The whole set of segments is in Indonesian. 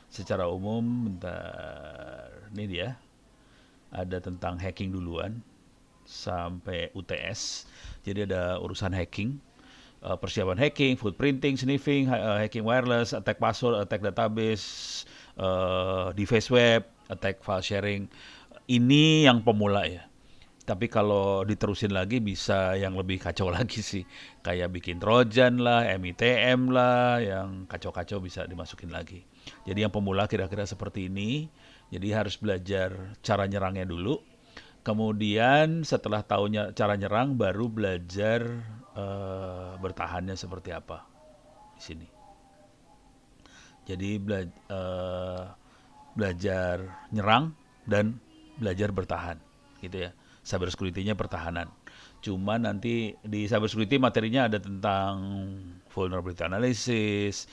Secara umum, bentar, ini dia, ada tentang hacking duluan sampai UTS. Jadi ada urusan hacking, persiapan hacking, footprinting, sniffing, hacking wireless, attack password, attack database, device web, attack file sharing. Ini yang pemula ya. Tapi kalau diterusin lagi bisa yang lebih kacau lagi sih. Kayak bikin Trojan lah, MITM lah, yang kacau-kacau bisa dimasukin lagi. Jadi yang pemula kira-kira seperti ini. Jadi harus belajar cara nyerangnya dulu. Kemudian setelah tahunya cara nyerang baru belajar bertahannya seperti apa di sini. Jadi belajar nyerang dan belajar bertahan gitu ya. Cyber security-nya pertahanan. Cuma nanti di cyber security materinya ada tentang vulnerability analysis,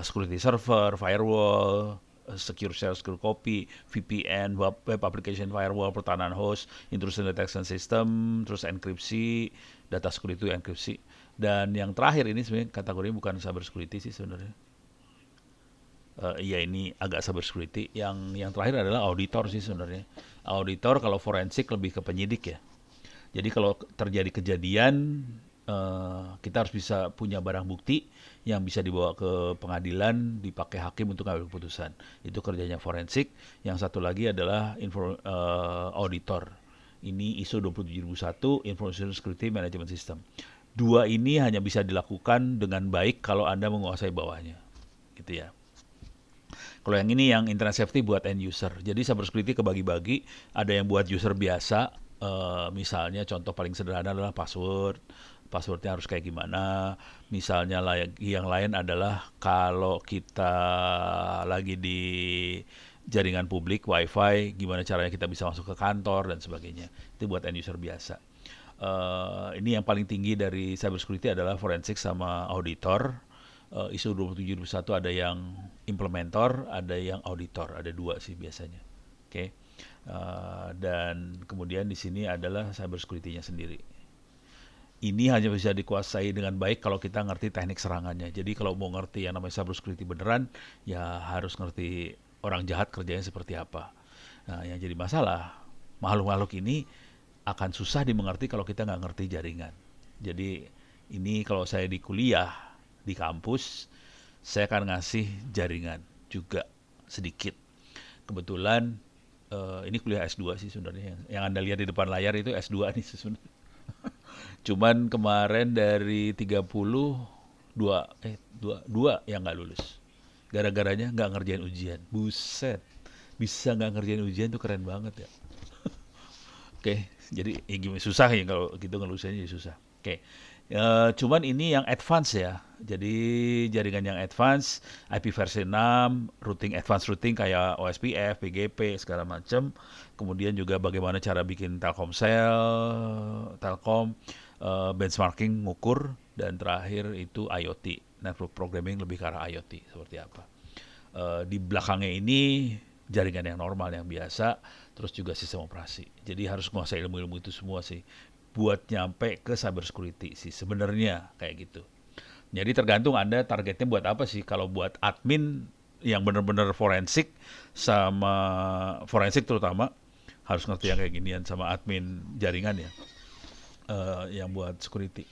security server, firewall, secure shell, secure copy, VPN, web application firewall, pertahanan host, intrusion detection system, terus enkripsi, data security enkripsi. Dan yang terakhir ini sebenarnya kategorinya bukan cyber security sih sebenarnya. Iya ini agak cyber security. Yang terakhir adalah auditor sih sebenarnya. Auditor kalau forensik lebih ke penyidik ya. Jadi kalau terjadi kejadian, kita harus bisa punya barang bukti yang bisa dibawa ke pengadilan, dipakai hakim untuk mengambil keputusan. Itu kerjanya forensik. Yang satu lagi adalah auditor. Ini ISO 27001 Information Security Management System. Dua ini hanya bisa dilakukan dengan baik kalau Anda menguasai bawahnya. Gitu ya. Kalau yang ini yang internet safety buat end user. Jadi cybersecurity kebagi-bagi. Ada yang buat user biasa. Misalnya contoh paling sederhana adalah password. Passwordnya harus kayak gimana. Misalnya lagi yang lain adalah kalau kita lagi di jaringan publik, wifi, gimana caranya kita bisa masuk ke kantor dan sebagainya. Itu buat end user biasa. Ini yang paling tinggi dari cybersecurity adalah forensik sama auditor. ISO 27001 ada yang implementor, ada yang auditor, ada dua sih biasanya. Oke. Okay. Dan kemudian di sini adalah cyber security-nya sendiri. Ini hanya bisa dikuasai dengan baik kalau kita ngerti teknik serangannya. Jadi kalau mau ngerti yang namanya cyber security beneran, ya harus ngerti orang jahat kerjanya seperti apa. Nah, yang jadi masalah, makhluk-makhluk ini akan susah dimengerti kalau kita nggak ngerti jaringan. Jadi ini kalau saya di kuliah, di kampus, saya akan ngasih jaringan juga sedikit. Kebetulan ini kuliah S2 sih sebenarnya. Yang Anda lihat di depan layar itu S2 nih sebenarnya. Cuman kemarin dari 30 dua yang nggak lulus. Gara-garanya nggak ngerjain ujian. Buset. Bisa nggak ngerjain ujian tuh keren banget ya. Oke, jadi ya gimana susah ya kalau gitu ngelusainnya ya susah. Oke. Cuman ini yang advance ya. Jadi jaringan yang advance, IP versi 6, routing advance routing kayak OSPF, PGP segala macam. Kemudian juga bagaimana cara bikin Telkomsel, Telkom, benchmarking, ngukur, dan terakhir itu IoT, network programming lebih ke arah IoT seperti apa. Di belakangnya ini jaringan yang normal yang biasa, terus juga sistem operasi. Jadi harus menguasai ilmu-ilmu itu semua sih buat nyampe ke cyber security sih sebenarnya kayak gitu. Jadi tergantung Anda targetnya buat apa sih. Kalau buat admin yang benar-benar forensik sama forensik terutama harus ngerti yang kayak ginian sama admin jaringan ya, yang buat security.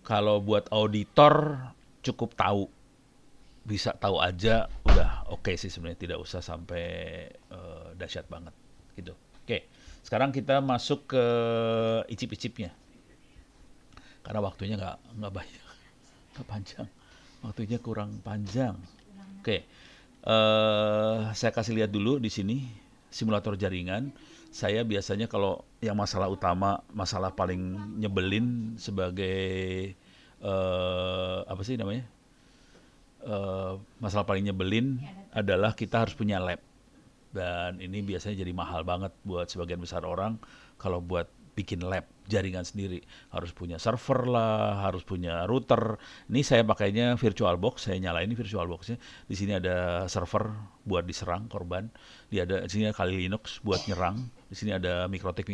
Kalau buat auditor cukup tahu, bisa tahu aja udah oke sih sebenarnya, tidak usah sampai dahsyat banget gitu. Oke, sekarang kita masuk ke icip-icipnya karena waktunya nggak banyak, nggak panjang, waktunya kurang panjang. Oke, saya kasih lihat dulu di sini simulator jaringan. Saya biasanya kalau yang masalah utama, masalah paling nyebelin sebagai apa sih namanya? Masalah paling nyebelin adalah kita harus punya lab. Dan ini biasanya jadi mahal banget buat sebagian besar orang kalau buat bikin lab jaringan sendiri. Harus punya server lah, harus punya router. Ini saya pakainya VirtualBox, saya nyalain ini VirtualBoxnya. Di sini ada server buat diserang korban. Di sini ada Kali Linux buat nyerang. Di sini ada mikrotik.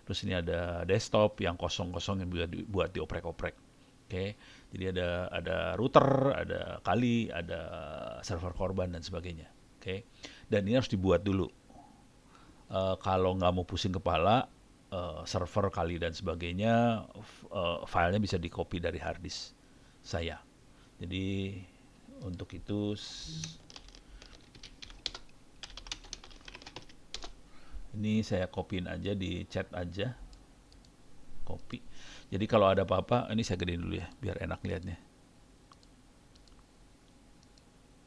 Terus ini ada desktop yang kosong-kosong yang buat dioprek-oprek. Oke, jadi ada router, ada Kali, ada server korban dan sebagainya. Oke, dan ini harus dibuat dulu. Kalau nggak mau pusing kepala, server kali dan sebagainya, filenya bisa di copy dari hard disk saya. Jadi untuk itu ini saya copyin aja di chat aja, copy. Jadi kalau ada apa-apa, ini saya gedein dulu ya, biar enak lihatnya.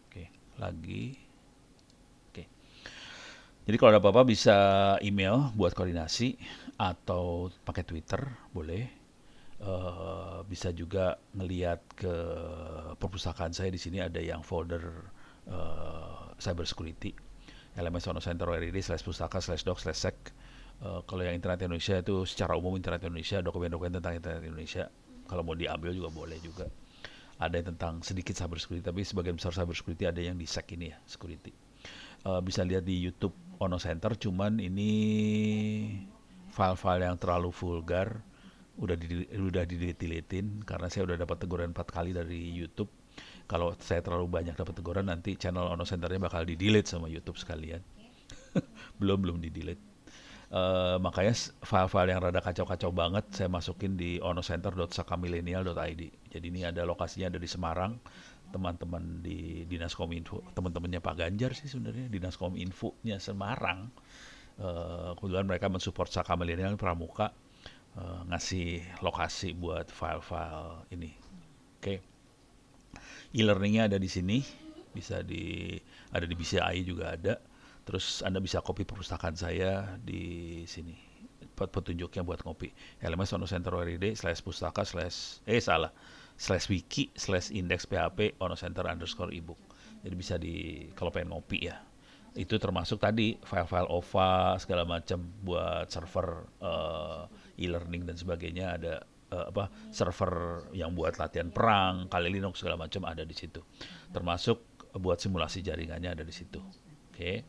Oke, lagi. Oke. Jadi kalau ada apa-apa bisa email buat koordinasi atau pakai Twitter, boleh. Bisa juga ngeliat ke perpustakaan saya. Di sini ada yang folder cyber security, LMS Ono Center /pustaka/doc/sec. Kalau yang internet Indonesia itu secara umum internet Indonesia, dokumen-dokumen tentang internet Indonesia. Kalau mau diambil juga boleh juga. Ada yang tentang sedikit cyber security, tapi sebagian besar cyber security ada yang di sec ini ya, security. Bisa lihat di YouTube Ono Center, cuman ini file-file yang terlalu vulgar udah dideletin karena saya udah dapat teguran 4 kali dari YouTube. Kalau saya terlalu banyak dapat teguran, nanti channel Ono Centernya bakal di-delete sama YouTube sekalian. belum di-delete. Makanya file-file yang rada kacau-kacau banget saya masukin di onocenter.sakamilenial.id. Jadi ini ada lokasinya, ada di Semarang. Teman-teman di Dinas Kominfo, teman-temannya Pak Ganjar sih sebenarnya, Dinas Kominfo-nya Semarang. Kebetulan mereka mensupport Saka Milenial Pramuka, ngasih lokasi buat file-file ini. Oke. E-learningnya ada di sini, ada di BCI juga ada. Terus Anda bisa copy perpustakaan saya di sini. Petunjuknya buat ngopi. LMS Ono Center /pustaka/ /wiki/index php onocenter_ebook. Jadi bisa kalau pengen ngopi ya. Itu termasuk tadi file-file OVA segala macam buat server e-learning dan sebagainya. Ada server yang buat latihan perang, Kali Linux segala macam ada di situ. Termasuk buat simulasi jaringannya ada di situ. Oke.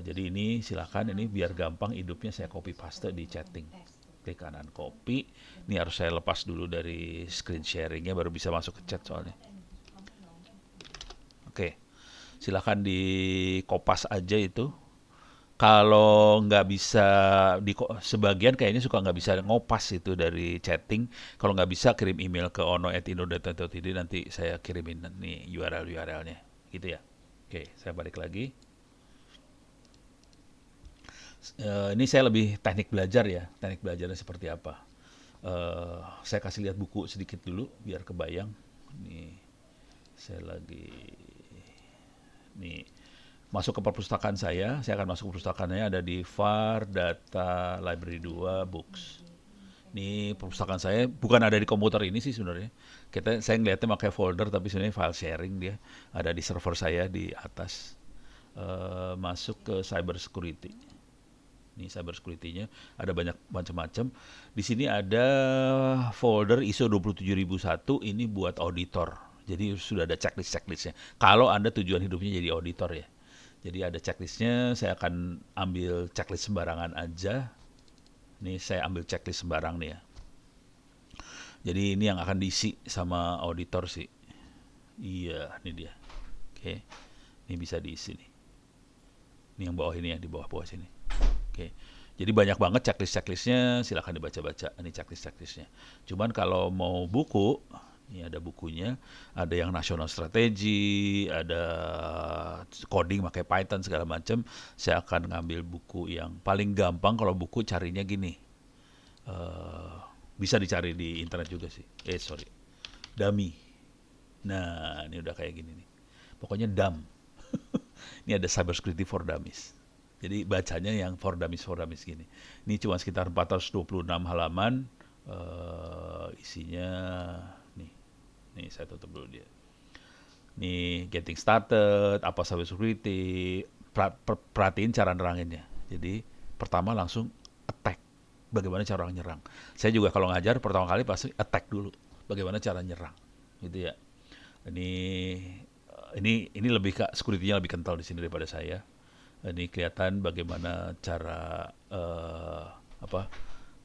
Jadi ini silakan, ini biar gampang hidupnya saya copy paste di chatting. Klik kanan copy. Ini harus saya lepas dulu dari screen sharingnya baru bisa masuk ke chat soalnya. Oke. Silakan di kopas aja itu. Kalau nggak bisa, sebagian kayaknya suka nggak bisa ngopas itu dari chatting. Kalau nggak bisa kirim email ke ono@indo.id, nanti saya kirimin nih URL-nya. Gitu ya. Oke, saya balik lagi. Ini saya lebih teknik belajar ya. Teknik belajarnya seperti apa. Saya kasih lihat buku sedikit dulu biar kebayang. Nih, saya lagi... Nih, masuk ke perpustakaan saya akan masuk ke perpustakaannya, ada di VAR Data Library 2 Books. Ini perpustakaan saya bukan ada di komputer ini sih sebenarnya. Saya ngeliatnya pakai folder, tapi sebenarnya file sharing dia. Ada di server saya di atas. Masuk ke cyber security. Ini cyber security-nya ada banyak macam-macam. Di sini ada folder ISO 27001, ini buat auditor. Jadi sudah ada checklist-checklistnya. Kalau Anda tujuan hidupnya jadi auditor ya. Jadi ada checklistnya, saya akan ambil checklist sembarangan aja. Nih saya ambil checklist sembarang nih ya. Jadi ini yang akan diisi sama auditor sih. Iya, ini dia. Oke, ini bisa diisi nih. Ini yang bawah ini, yang di bawah-bawah sini. Oke, jadi banyak banget checklist-checklistnya, silakan dibaca-baca. Ini checklist-checklistnya. Cuman kalau mau buku, ini ada bukunya, ada yang national strategy, ada coding pakai Python segala macam. Saya akan ngambil buku yang paling gampang. Kalau buku carinya gini, bisa dicari di internet juga sih. Dummy. Nah, ini udah kayak gini nih. Pokoknya dumb. Ini ada Cyber Security for Dummies. Jadi bacanya yang for dummies gini. Ini cuma sekitar 426 halaman. Isinya nih saya tutup dulu dia. Nih getting started, apa cyber security, perhatiin cara neranginnya. Jadi pertama langsung attack. Bagaimana cara orang nyerang. Saya juga kalau ngajar pertama kali pasti attack dulu. Bagaimana cara nyerang. Gitu ya. Ini lebih security-nya lebih kental di sini daripada saya. Ini kelihatan bagaimana cara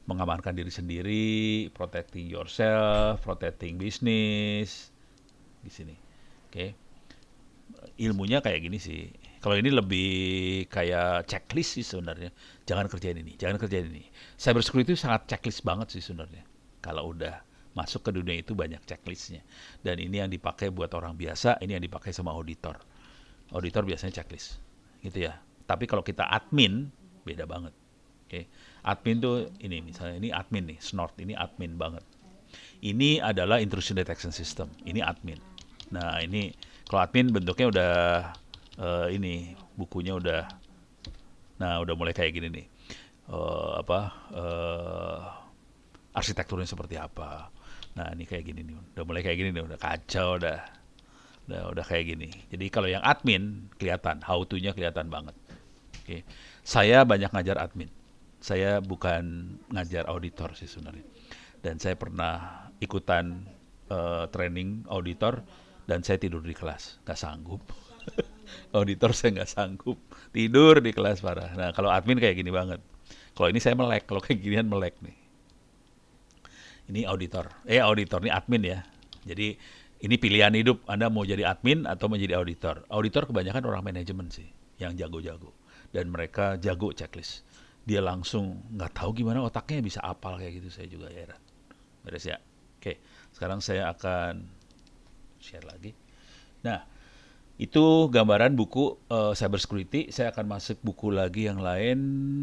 mengamankan diri sendiri, protecting yourself, protecting business di sini. Oke. ilmunya kayak gini sih. Kalau ini lebih kayak checklist sih sebenarnya. Jangan kerjain ini, jangan kerjain ini. Cyber security itu sangat checklist banget sih sebenarnya. Kalau udah masuk ke dunia itu banyak checklistnya. Dan ini yang dipakai buat orang biasa, ini yang dipakai sama auditor. Auditor biasanya checklist, gitu ya. Tapi kalau kita admin, beda banget. Oke, admin tuh ini misalnya ini admin nih, Snort ini admin banget. Ini adalah intrusion detection system. Ini admin. Nah, ini kalau admin bentuknya udah ini bukunya udah, nah udah mulai kayak gini nih. Apa arsitekturnya seperti apa. Nah, ini kayak gini nih. Udah mulai kayak gini nih, udah kacau udah kayak gini. Jadi kalau yang admin kelihatan, how to-nya kelihatan banget. Oke. Saya banyak ngajar admin. Saya bukan ngajar auditor sih sebenarnya. Dan saya pernah ikutan training auditor dan saya tidur di kelas, nggak sanggup. Auditor saya nggak sanggup tidur di kelas parah. Nah kalau admin kayak gini banget. Kalau ini saya melek, kalau kayak ginian melek nih. Ini auditor, auditor ini admin ya. Jadi ini pilihan hidup, Anda mau jadi admin atau menjadi auditor. Auditor kebanyakan orang manajemen sih, yang jago-jago. Dan mereka jago checklist. Dia langsung nggak tahu gimana otaknya bisa apal kayak gitu, saya juga heran. Beres ya? Oke, sekarang saya akan share lagi. Nah, itu gambaran buku cyber security. Saya akan masuk buku lagi yang lain.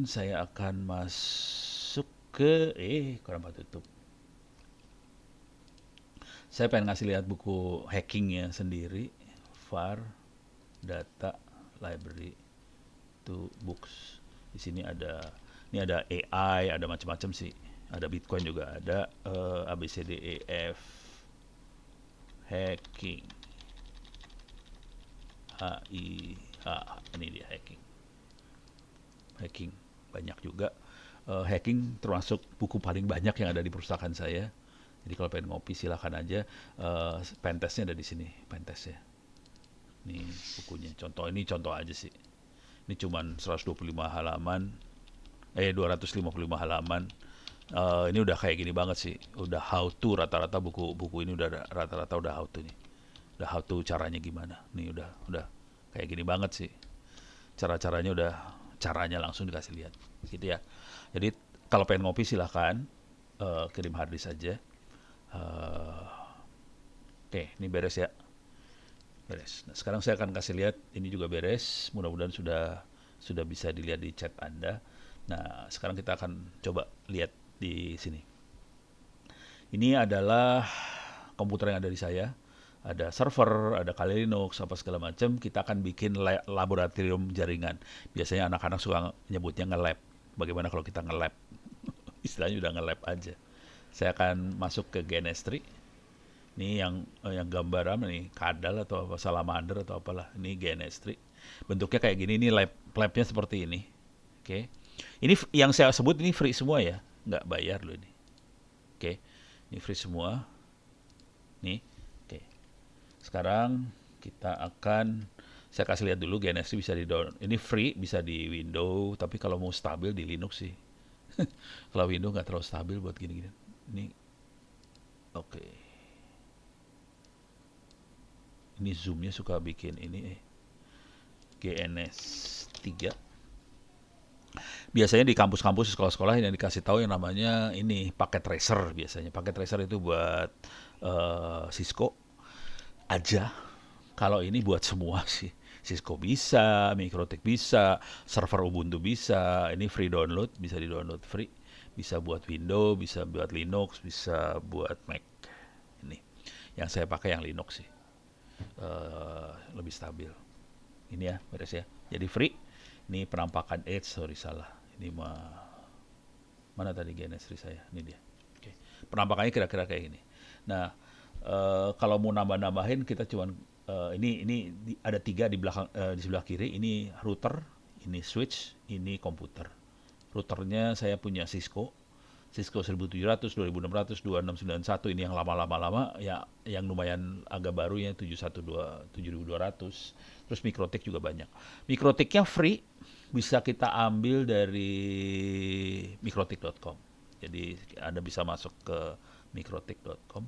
Saya akan masuk ke kenapa tutup? Saya pengen ngasih lihat buku hackingnya sendiri. VAR, data, library, to books. Di sini ada, ini ada AI, ada macam-macam sih. Ada Bitcoin juga ada, ABCDEF, hacking, HIH, ini dia hacking. Hacking banyak juga. Hacking termasuk buku paling banyak yang ada di perpustakaan saya. Jadi kalau pengen ngopi silahkan aja. Pentestnya ada di sini, pentest ya. Ini bukunya. Ini contoh aja sih. Ini cuman 125 halaman, 255 halaman. Ini udah kayak gini banget sih. Udah how to rata-rata buku ini udah rata-rata udah how to nih. Udah how to caranya gimana. Nih udah kayak gini banget sih. Caranya langsung dikasih lihat. Gitu ya. Jadi kalau pengen ngopi silahkan kirim harddisk saja. Oke, ini beres ya. Beres. Nah, sekarang saya akan kasih lihat ini juga beres. Mudah-mudahan sudah bisa dilihat di chat Anda. Nah, sekarang kita akan coba lihat di sini. Ini adalah komputer yang ada di saya. Ada server, ada Kali Linux, apa segala macam. Kita akan bikin laboratorium jaringan. Biasanya anak-anak suka nyebutnya nge-lab. Bagaimana kalau kita nge-lab? Istilahnya udah nge-lab aja. Saya akan masuk ke GNS3. Ini yang gambar apa nih? Kadal atau apa? Salamander atau apalah. Ini GNS3. Bentuknya kayak gini. Ini labnya seperti ini. Oke. Ini yang saya sebut ini free semua ya. Nggak bayar loh ini. Oke. Ini free semua. Nih. Oke. Sekarang kita akan, saya kasih lihat dulu GNS3 bisa di download. Ini free, bisa di Windows. Tapi kalau mau stabil di Linux sih. Kalau Windows nggak terlalu stabil buat gini-gini. Ini oke. Ini zoomnya suka bikin ini GNS3. Biasanya di kampus-kampus sekolah-sekolah yang dikasih tahu yang namanya ini paket tracer biasanya. Paket tracer itu buat Cisco aja. Kalau ini buat semua sih. Cisco bisa, Mikrotik bisa, server Ubuntu bisa. Ini free download, bisa di-download free. Bisa buat Windows, bisa buat Linux, bisa buat Mac. Ini yang saya pakai yang Linux sih, lebih stabil. Ini ya, beres ya. Jadi free. Ini penampakan salah. Ini mana tadi GNS3 saya? Ini dia. Oke. Penampakannya kira-kira kayak gini. Nah, kalau mau nambah-nambahin kita cuman ini ada 3 di belakang, di sebelah kiri. Ini router, ini switch, ini komputer. Routernya saya punya Cisco 1700, 2600, 2691. Ini yang lama ya, yang lumayan agak baru ya 7200. Terus Mikrotik juga banyak. Mikrotiknya free, bisa kita ambil dari mikrotik.com. Jadi Anda bisa masuk ke mikrotik.com.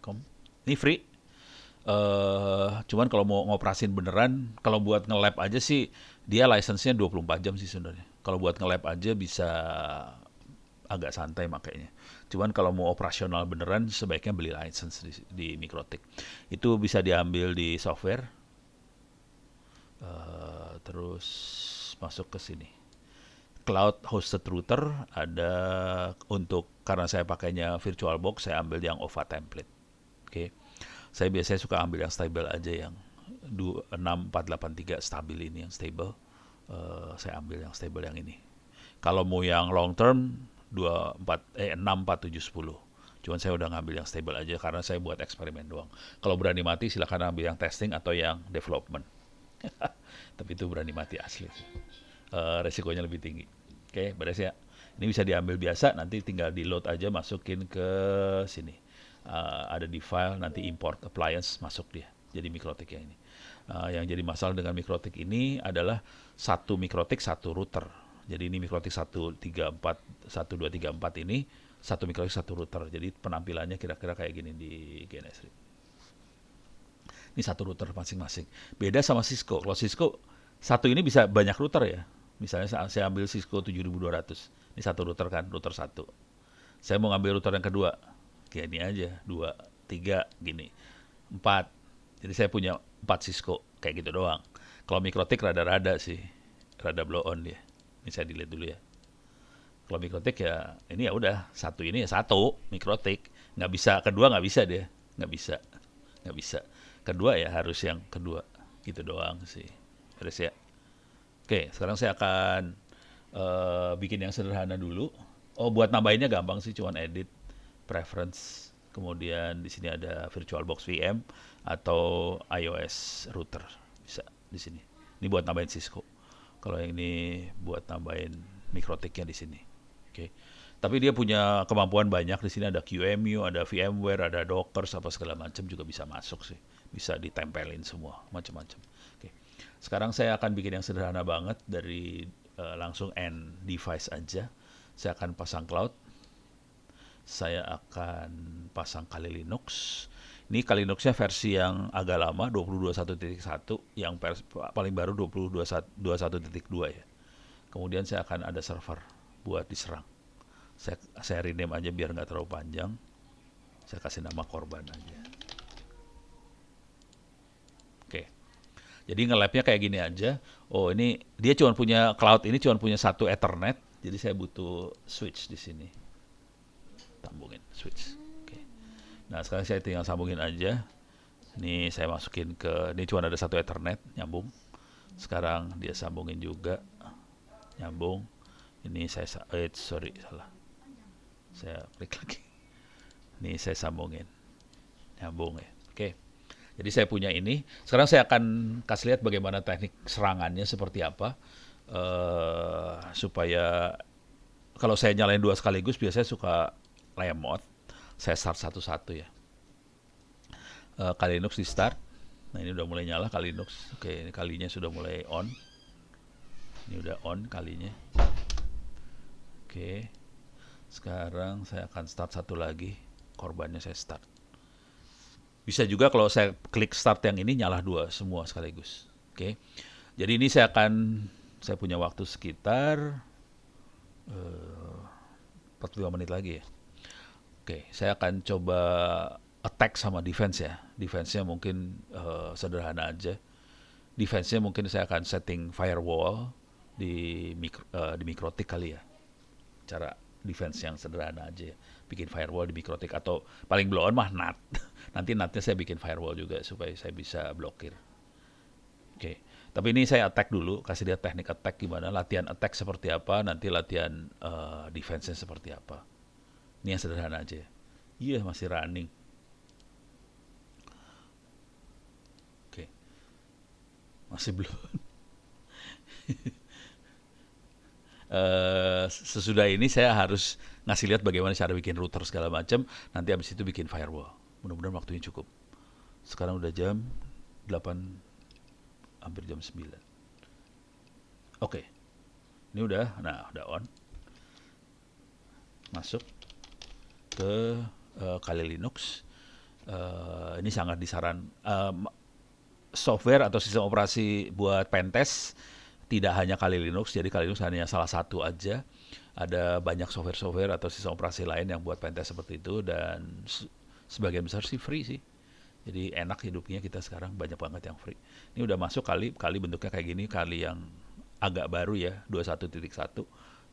Broadcom. Ini free. Cuman kalau mau ngoperasin beneran, kalau buat nge-lab aja sih dia license-nya 24 jam sih sebenarnya. Kalau buat nge-lab aja bisa agak santai makanya. Cuman kalau mau operasional beneran sebaiknya beli license di Mikrotik. Itu bisa diambil di software, terus masuk ke sini. Cloud hosted router ada untuk karena saya pakainya VirtualBox saya ambil yang OVA template. Oke. Saya biasanya suka ambil yang stable aja yang 6483 stabil ini yang stable. Saya ambil yang stable yang ini. Kalau mau yang long term 64710. Cuman saya udah ngambil yang stable aja karena saya buat eksperimen doang. Kalau berani mati silakan ambil yang testing atau yang development. Tapi itu berani mati asli. Resikonya lebih tinggi. Oke, beres ya. Ini bisa diambil biasa, nanti tinggal di load aja, masukin ke sini. Ada di file, nanti import appliance, masuk dia. Jadi Mikrotik yang ini. Yang jadi masalah dengan Mikrotik ini adalah satu Mikrotik, satu router. Jadi ini Mikrotik 1234 ini, satu Mikrotik, satu router. Jadi penampilannya kira-kira kayak gini di GNS. Ini satu router masing-masing. Beda sama Cisco. Kalau Cisco, satu ini bisa banyak router ya. Misalnya saya ambil Cisco 7200. Ini satu router kan, router satu. Saya mau ngambil router yang kedua. Kayak ini aja, 2, 3, gini. 4. Jadi saya punya 4 Cisco. Kayak gitu doang. Kalau Mikrotik rada-rada sih. Rada blow on dia. Ini saya delete dulu ya. Kalau Mikrotik ya, ini ya udah. Satu ini ya satu, Mikrotik. Nggak bisa, kedua nggak bisa dia. Nggak bisa. Nggak bisa. Kedua ya harus yang kedua. Gitu doang sih. Terus ya. Oke, sekarang saya akan bikin yang sederhana dulu. Oh, buat nambahinnya gampang sih, cuman edit preference. Kemudian di sini ada VirtualBox VM atau iOS router bisa di sini. Ini buat nambahin Cisco. Kalau yang ini buat nambahin Mikrotiknya di sini. Oke. Tapi dia punya kemampuan banyak. Di sini ada QEMU, ada VMware, ada Docker, apa segala macam juga bisa masuk sih. Bisa ditempelin semua, macam-macam. Oke. Sekarang saya akan bikin yang sederhana banget dari langsung end device aja. Saya akan pasang cloud. Saya akan pasang Kali Linux. Ini Kali Linuxnya versi yang agak lama 2021.1, yang paling baru 2021.2 ya. Kemudian saya akan ada server buat diserang. Saya rename aja biar nggak terlalu panjang. Saya kasih nama korban aja. Oke. Jadi nge-labnya kayak gini aja. Oh, ini dia cuma punya cloud ini cuma punya satu Ethernet. Jadi saya butuh switch di sini. Sambungin switch. Oke. Nah, sekarang saya tinggal sambungin aja. Ini saya masukin ke ini cuma ada satu Ethernet nyambung. Sekarang dia sambungin juga. Nyambung. Ini saya sorry salah. Saya klik lagi. Ini saya sambungin. Nyambung ya. Oke. Jadi saya punya ini. Sekarang saya akan kasih lihat bagaimana teknik serangannya seperti apa. Supaya kalau saya nyalain dua sekaligus biasanya suka lemot. Saya start satu-satu ya. Kali Linux di start. Nah ini udah mulai nyala Kali Linux. Oke, ini kalinya sudah mulai on. Ini udah on kalinya. Oke. Sekarang saya akan start satu lagi. Korbannya saya start. Bisa juga kalau saya klik start yang ini nyala dua semua sekaligus. Oke. Jadi ini saya punya waktu sekitar 45 menit lagi ya. Oke, saya akan coba attack sama defense ya. Defense-nya mungkin sederhana aja. Defense-nya mungkin saya akan setting firewall di Mikrotik kali ya. Cara defense yang sederhana aja ya. Bikin firewall di Mikrotik atau paling blow on mah NAT. Nanti NAT-nya saya bikin firewall juga supaya saya bisa blokir. Oke. Tapi ini saya attack dulu, kasih lihat teknik attack gimana, latihan attack seperti apa, nanti latihan defense-nya seperti apa. Ini yang sederhana aja. Iya, masih running. Oke. Masih belum. Sesudah ini saya harus ngasih lihat bagaimana cara bikin router segala macam. Nanti habis itu bikin firewall. Mudah-mudahan waktunya cukup. Sekarang udah jam 8, hampir jam 9. Oke. Ini udah, nah udah on. Masuk ke Kali Linux. Ini sangat software atau sistem operasi buat pentest tidak hanya Kali Linux, jadi Kali Linux hanya salah satu aja. Ada banyak software-software atau sistem operasi lain yang buat pentest seperti itu dan sebagian besar sih free sih. Jadi enak hidupnya kita sekarang banyak banget yang free. Ini udah masuk kali bentuknya kayak gini, kali yang agak baru ya 21.1,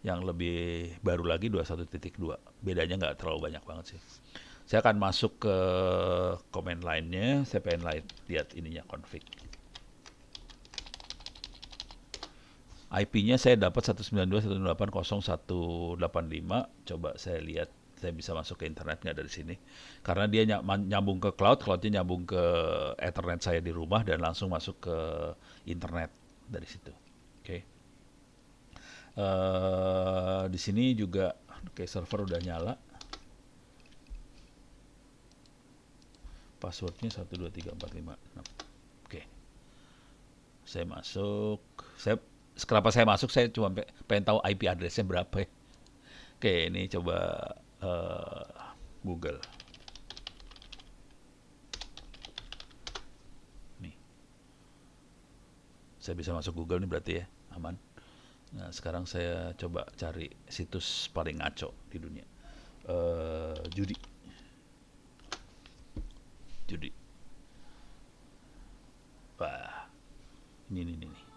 yang lebih baru lagi 21.2. Bedanya nggak terlalu banyak banget sih. Saya akan masuk ke command line-nya, saya pengen lihat ininya config. IP-nya saya dapat 192.168.0.185. Coba saya lihat saya bisa masuk ke internet nggak dari sini. Karena dia nyambung ke cloudnya nyambung ke Ethernet saya di rumah dan langsung masuk ke internet dari situ. Oke. Di sini juga server udah nyala. Passwordnya 1234566. Oke. Saya masuk. Kenapa saya masuk? Saya cuma pengen tahu IP address-nya berapa ya. Oke, ini coba Google. Nih. Saya bisa masuk Google nih berarti ya, aman. Nah, sekarang saya coba cari situs paling ngaco di dunia. Judi. Wah, ini.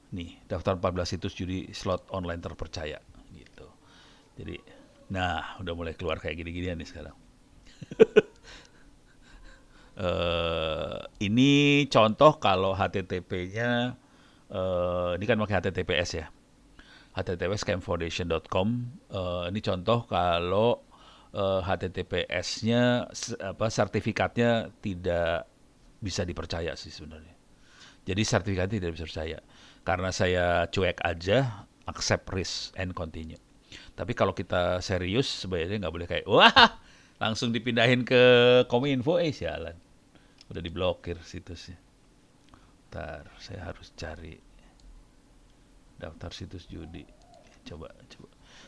Nih, daftar 14 situs judi slot online terpercaya gitu. Jadi, nah udah mulai keluar kayak gini-ginian nih sekarang. Ini contoh kalau HTTP-nya ini kan pakai HTTPS ya. HTTPS scamfoundation.com. Ini contoh kalau HTTPS-nya sertifikatnya tidak bisa dipercaya sih sebenarnya. Jadi sertifikatnya tidak bisa dipercaya. Karena saya cuek aja, accept risk and continue. Tapi kalau kita serius sebenarnya nggak boleh kayak wah langsung dipindahin ke Kominfo sialan. Udah diblokir situsnya. Ntar saya harus cari daftar situs judi. Coba.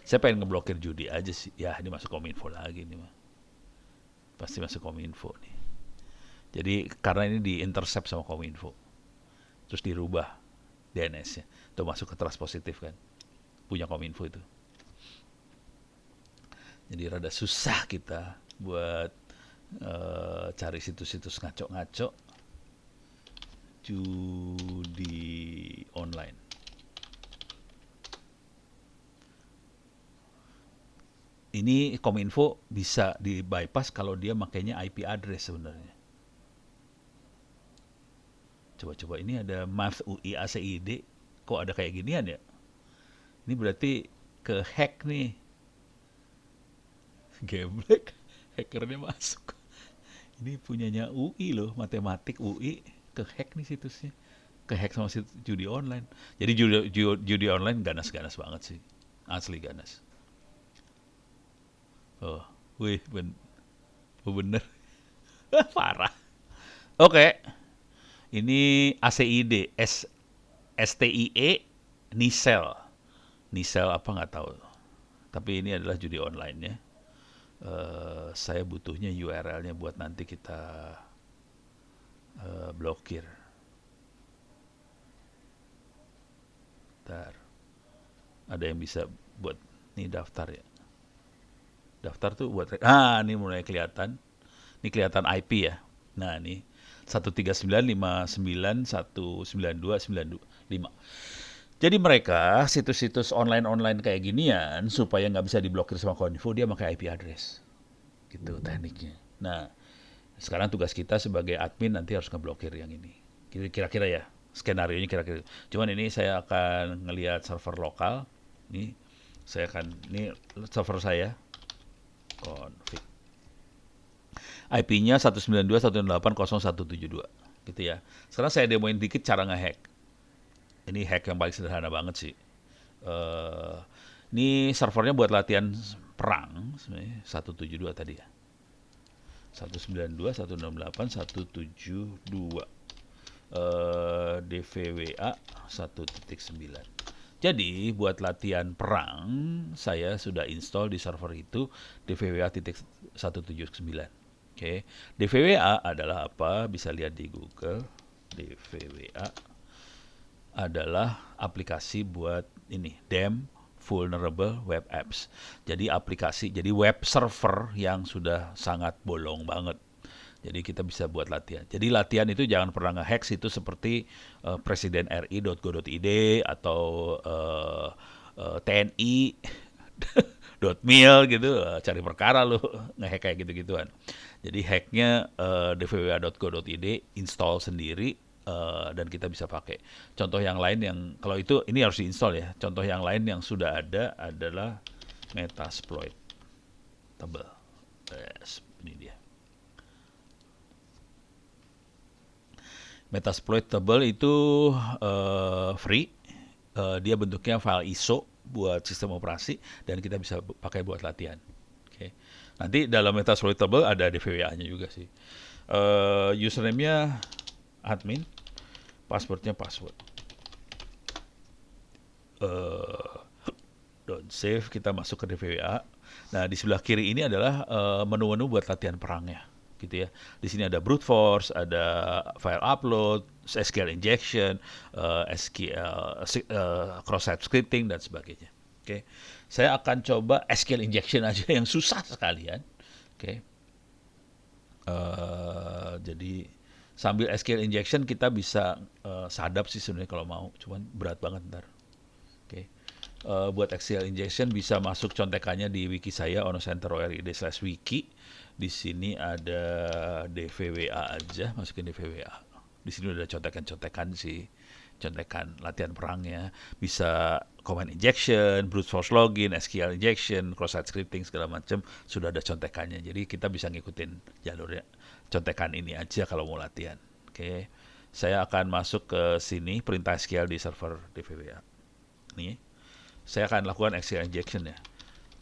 Saya pengen ngeblokir judi aja sih. Ya ini masuk Kominfo lagi nih mah. Pasti masuk Kominfo nih. Jadi karena ini di-intercept sama Kominfo. Terus dirubah DNS-nya. Tuh masuk ke trust positif kan. Punya Kominfo itu. Jadi rada susah kita buat cari situs-situs ngaco-ngaco judi online. Ini Kominfo bisa di bypass kalau dia makainya IP address sebenarnya. Coba ini ada Math UI ACID, kok ada kayak ginian ya? Ini berarti ke hack nih. Geblek, hackernya masuk. Ini punyanya UI loh, matematik UI, ke hack nih situsnya. Ke hack sama situs judi online. Jadi judi online ganas-ganas banget sih. Asli ganas. Oh, wih, bener. Parah. Oke. Ini ACID, STIE, Nisel. Nisel apa nggak tahu. Tapi ini adalah judi online ya. Saya butuhnya URL-nya buat nanti kita blokir. Ntar. Ada yang bisa buat nih daftar ya. Daftar tuh buat ini mulai kelihatan. Ini kelihatan IP ya. Nah, ini 13959192295. Jadi mereka situs-situs online kayak ginian supaya nggak bisa diblokir sama Kominfo dia pakai IP address. Gitu tekniknya. Nah, sekarang tugas kita sebagai admin nanti harus ngeblokir yang ini. Kira-kira ya, skenario-nya kira-kira. Cuman ini saya akan ngelihat server lokal. Ini ini server saya config. IP-nya 192.168.0.172 gitu ya. Sekarang saya demoin dikit cara ngehack. Ini hack yang paling sederhana banget sih. Ini servernya buat latihan perang sebenarnya 172 tadi ya. 192.168.172 DVWA 1.9. Jadi buat latihan perang saya sudah install di server itu DVWA 1.79. Oke, DVWA adalah apa? Bisa lihat di Google. DVWA adalah aplikasi buat ini, DEM Vulnerable Web Apps. Jadi aplikasi, jadi web server yang sudah sangat bolong banget. Jadi kita bisa buat latihan. Jadi latihan itu jangan pernah nge-hack itu seperti presiden ri.go.id atau TNI .mil gitu, cari perkara lu nge-hack kayak gitu-gituan. Jadi hacknya dvwa.go.id, install sendiri, dan kita bisa pakai. Contoh yang lain yang kalau itu ini harus diinstal ya. Contoh yang lain yang sudah ada adalah Metasploit. Yes, ini dia. Metasploitable itu free. Dia bentuknya file ISO buat sistem operasi dan kita bisa pakai buat latihan. Oke. Nanti dalam Metasploitable ada DVWA-nya juga sih. Username-nya admin, password-nya password. Don't save, kita masuk ke DVWA. Nah, di sebelah kiri ini adalah menu-menu buat latihan perangnya, gitu ya. Di sini ada brute force, ada file upload, SQL injection, SQL cross-site scripting dan sebagainya. Oke, saya akan coba SQL injection aja yang susah sekalian. Oke, jadi sambil SQL injection kita bisa sadap sih sebenarnya kalau mau, cuman berat banget ntar. Oke. Buat SQL injection bisa masuk contekannya di wiki saya onocenter.org/wiki. Di sini ada DVWA aja, masukin DVWA. Di sini udah contekan-contekan sih, contekan latihan perangnya. Bisa command injection, brute force login, SQL injection, cross-site scripting segala macam sudah ada contekannya. Jadi kita bisa ngikutin jalurnya. Contekan ini aja kalau mau latihan. Oke. Saya akan masuk ke sini perintah SQL di server DVWA. Nih, saya akan lakukan SQL injection ya.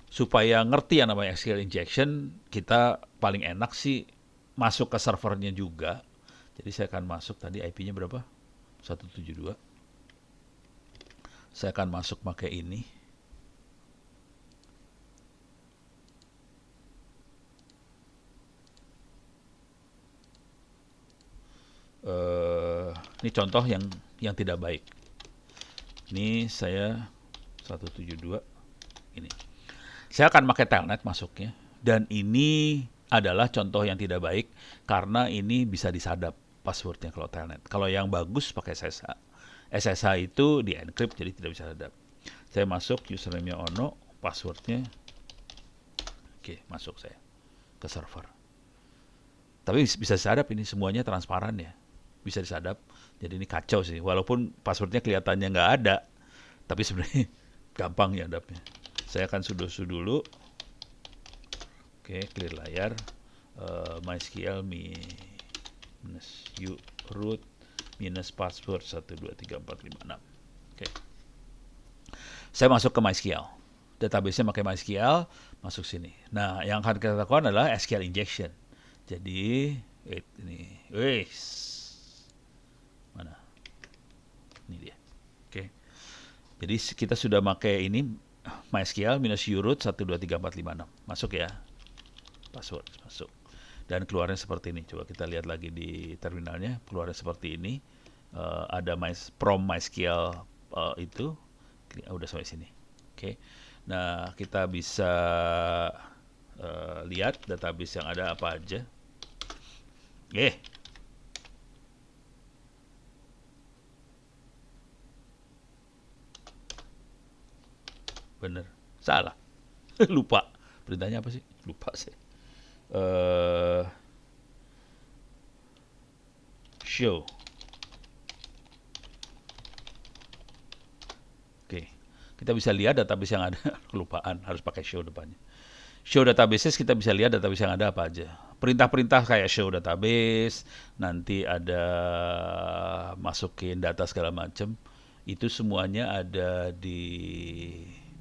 Supaya ngerti yang namanya SQL injection, kita paling enak sih masuk ke servernya juga. Jadi saya akan masuk, tadi IP-nya berapa? 172. Saya akan masuk pakai ini. Ini contoh yang tidak baik. Ini saya 172 ini. Saya akan pakai telnet masuknya, dan ini adalah contoh yang tidak baik karena ini bisa disadap passwordnya kalau telnet. Kalau yang bagus pakai SSH. SSH itu di encrypt jadi tidak bisa sadap. Saya masuk, username-nya Ono, passwordnya. Oke, masuk saya ke server. Tapi bisa disadap, ini semuanya transparan ya. Bisa disadap. Jadi ini kacau sih. Walaupun passwordnya kelihatannya nggak ada, tapi sebenarnya gampang ya adapnya. Saya akan sudo dulu. Oke, clear layar. MySQL minus u root minus password 123456. Oke. Saya masuk ke MySQL. Database-nya pakai MySQL, masuk sini. Nah, yang akan kita lakukan adalah SQL injection. Jadi, ini. Mana? Ini dia. Oke. Jadi kita sudah pakai ini MySQL minus uroot 123456. Masuk ya. Password masuk. Dan keluarnya seperti ini. Coba kita lihat lagi di terminalnya. Keluarnya seperti ini. Ada from MySQL itu. Udah sampai sini. Oke. Nah, kita bisa lihat database yang ada apa aja. Bener. Salah. Lupa. Perintahnya apa sih? Lupa sih. Show. Oke. Kita bisa lihat database yang ada. Kelupaan. Harus pakai show depannya. Show databases kita bisa lihat database yang ada apa aja. Perintah-perintah kayak show database. Nanti ada masukin data segala macam. Itu semuanya ada di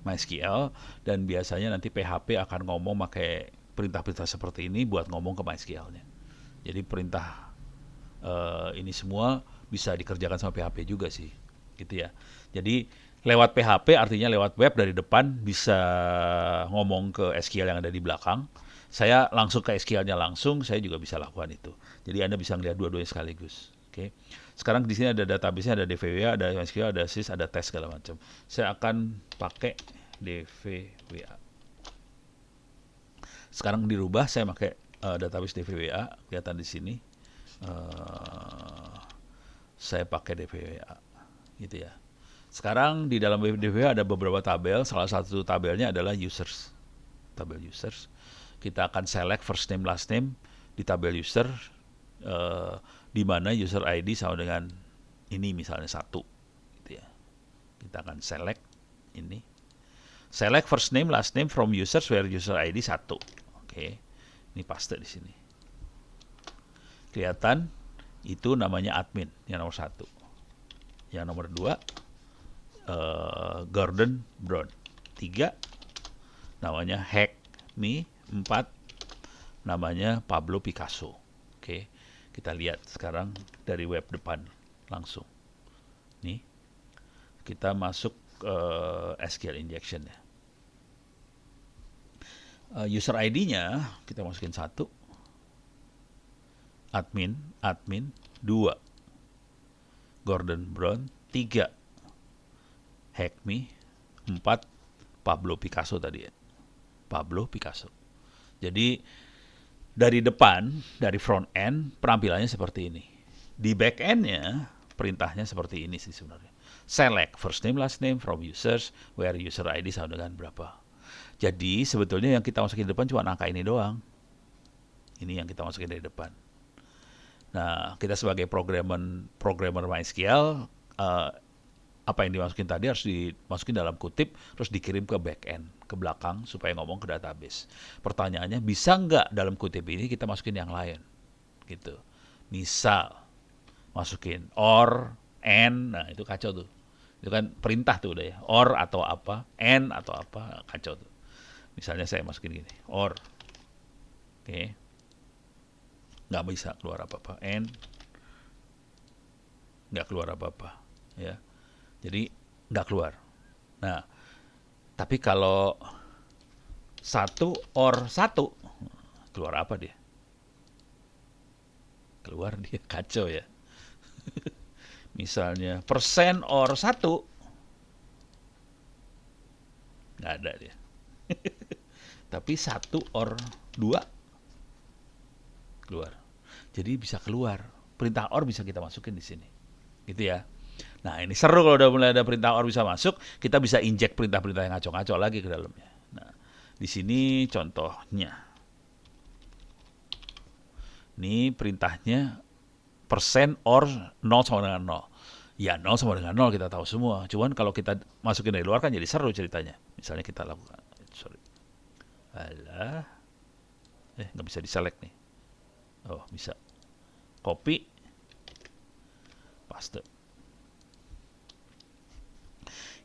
MySQL, dan biasanya nanti PHP akan ngomong pakai perintah-perintah seperti ini buat ngomong ke MySQL-nya. Jadi perintah ini semua bisa dikerjakan sama PHP juga sih, gitu ya. Jadi lewat PHP artinya lewat web dari depan bisa ngomong ke SQL yang ada di belakang. Saya langsung ke SQL-nya langsung, saya juga bisa lakukan itu. Jadi Anda bisa ngelihat dua-duanya sekaligus. Oke. Sekarang di sini ada database-nya, ada DVWA, ada MySQL, ada SIS, ada tes segala macam. Saya akan pakai DVWA. Sekarang dirubah, saya pakai database DVWA, kelihatan di sini. Uh, saya pakai DVWA, gitu ya. Sekarang di dalam DVWA ada beberapa tabel. Salah satu tabelnya adalah users, tabel users. Kita akan select first name last name di tabel user, di mana user ID sama dengan ini misalnya 1, gitu ya. Kita akan select ini. Select first name last name from users where user ID 1. Oke. Ini paste di sini. Kelihatan itu namanya admin yang nomor 1. Yang nomor 2 Gordon Brown. 3 namanya Hack Me. 4 namanya Pablo Picasso. Oke, kita lihat sekarang dari web depan langsung. Nih, kita masuk SQL injection ya. User ID-nya kita masukin 1. Admin 2. Gordon Brown 3. Hack Me 4. Pablo Picasso tadi ya. Pablo Picasso. Jadi dari depan, dari front end, penampilannya seperti ini. Di back end-nya, perintahnya seperti ini sih sebenarnya. Select first name, last name from users, where user ID sama dengan berapa. Jadi sebetulnya yang kita masukin di depan cuma angka ini doang. Ini yang kita masukin dari depan. Nah, kita sebagai programmer MySQL, apa yang dimasukin tadi harus dimasukin dalam kutip, terus dikirim ke backend, ke belakang, supaya ngomong ke database. Pertanyaannya, bisa nggak dalam kutip ini kita masukin yang lain? Gitu. Misal, masukin or, and, nah itu kacau tuh. Itu kan perintah tuh udah ya. Or atau apa, and atau apa, kacau tuh. Misalnya saya masukin gini, or. Oke. Nggak bisa keluar apa-apa. And, nggak keluar apa-apa. Ya. Jadi nggak keluar. Nah, tapi kalau 1 or 1, keluar apa dia? Keluar dia kacau ya. Misalnya persen or 1, nggak ada dia. Tapi 1 or 2, keluar. Jadi bisa keluar. Perintah or bisa kita masukin di sini. Gitu ya. Nah, ini seru kalau udah mulai ada perintah or bisa masuk, kita bisa inject perintah-perintah yang ngaco-ngaco lagi ke dalamnya. Nah, di sini contohnya. Ini perintahnya persen or 0 sama dengan 0. Ya 0 sama dengan 0 kita tahu semua. Cuman kalau kita masukin dari luar kan jadi seru ceritanya. Misalnya kita lakukan. Sorry. Alah. Nggak bisa diselect nih. Oh, bisa. Copy. Paste.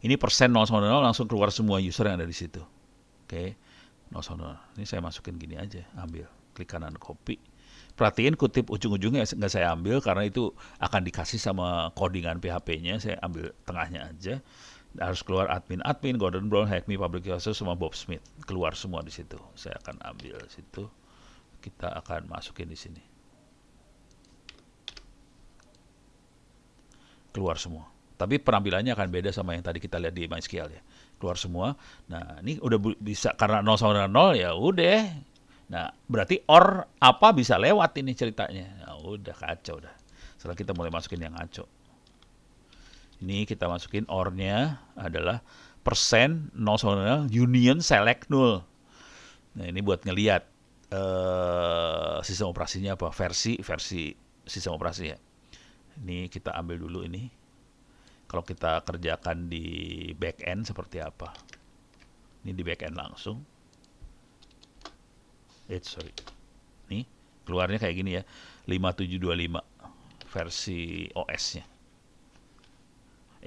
Ini persen 0 sama 0 langsung keluar semua user yang ada di situ. Oke. 0 sama 0. Ini saya masukin gini aja. Ambil. Klik kanan copy. Perhatiin kutip ujung-ujungnya nggak saya ambil karena itu akan dikasih sama codingan PHP-nya. Saya ambil tengahnya aja. Harus keluar admin, Gordon Brown, Hack Me, Public User, sama Bob Smith. Keluar semua di situ. Saya akan ambil situ. Kita akan masukin di sini. Keluar semua. Tapi penampilannya akan beda sama yang tadi kita lihat di MySQL ya. Keluar semua. Nah, ini udah bisa karena 0 sama dengan 0 ya udah. Nah, berarti or apa bisa lewat ini ceritanya. Nah, udah kacau dah. Setelah kita mulai masukin yang ngaco. Ini kita masukin or-nya adalah persen 0 sama 0 union select 0. Nah, ini buat ngelihat sistem operasinya apa, versi sistem operasi ya. Ini kita ambil dulu ini. Kalau kita kerjakan di back end seperti apa? Ini di back end langsung. Sorry. Nih, keluarnya kayak gini ya. 5725 versi OS-nya.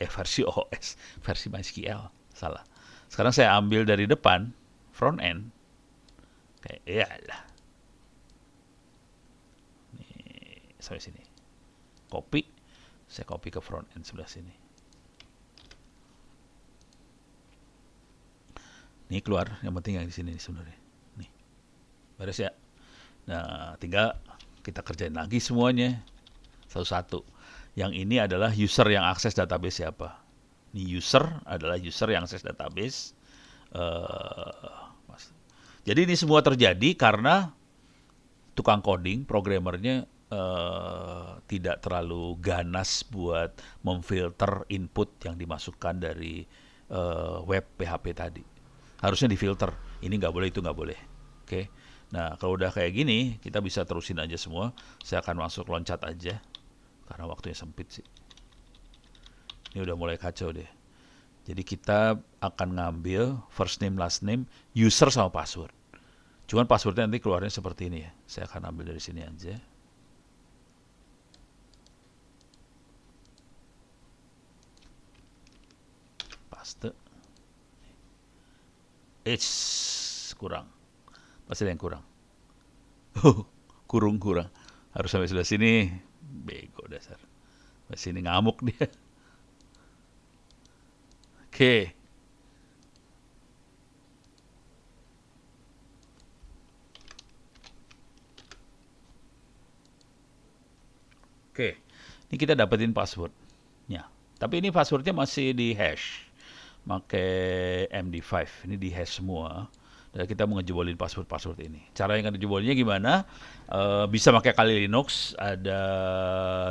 Versi OS, versi MySQL. Salah. Sekarang saya ambil dari depan, front end. Kayak, ya lah. Nih, sampai sini. Copy. Saya copy ke front end sebelah sini. Nih keluar, yang penting yang di sini sebenarnya. Nih. Beres ya. Nah, tinggal kita kerjain lagi semuanya satu-satu. Yang ini adalah user yang akses database siapa. Ini user adalah user yang akses database. Eh, jadi ini semua terjadi karena tukang coding, programmernya tidak terlalu ganas buat memfilter input yang dimasukkan dari web PHP tadi. Harusnya difilter. Ini nggak boleh, itu nggak boleh. Oke. Nah, kalau udah kayak gini, kita bisa terusin aja semua. Saya akan masuk loncat aja karena waktunya sempit sih. Ini udah mulai kacau deh. Jadi kita akan ngambil first name, last name, user sama password. Cuman passwordnya nanti keluarnya seperti ini ya. Saya akan ambil dari sini aja. Paste. Kurang. Pasti ada yang kurang. Kurang. Harus sampai sebelah sini. Bego dasar. Sampai sini ngamuk dia. Oke. Oke. Ini kita dapetin passwordnya. Tapi ini passwordnya masih di hash. Pakai MD5. Ini di hash semua. Dan kita mau ngejebolin password ini. Cara yang ngejebolinnya gimana? Bisa pakai Kali Linux, ada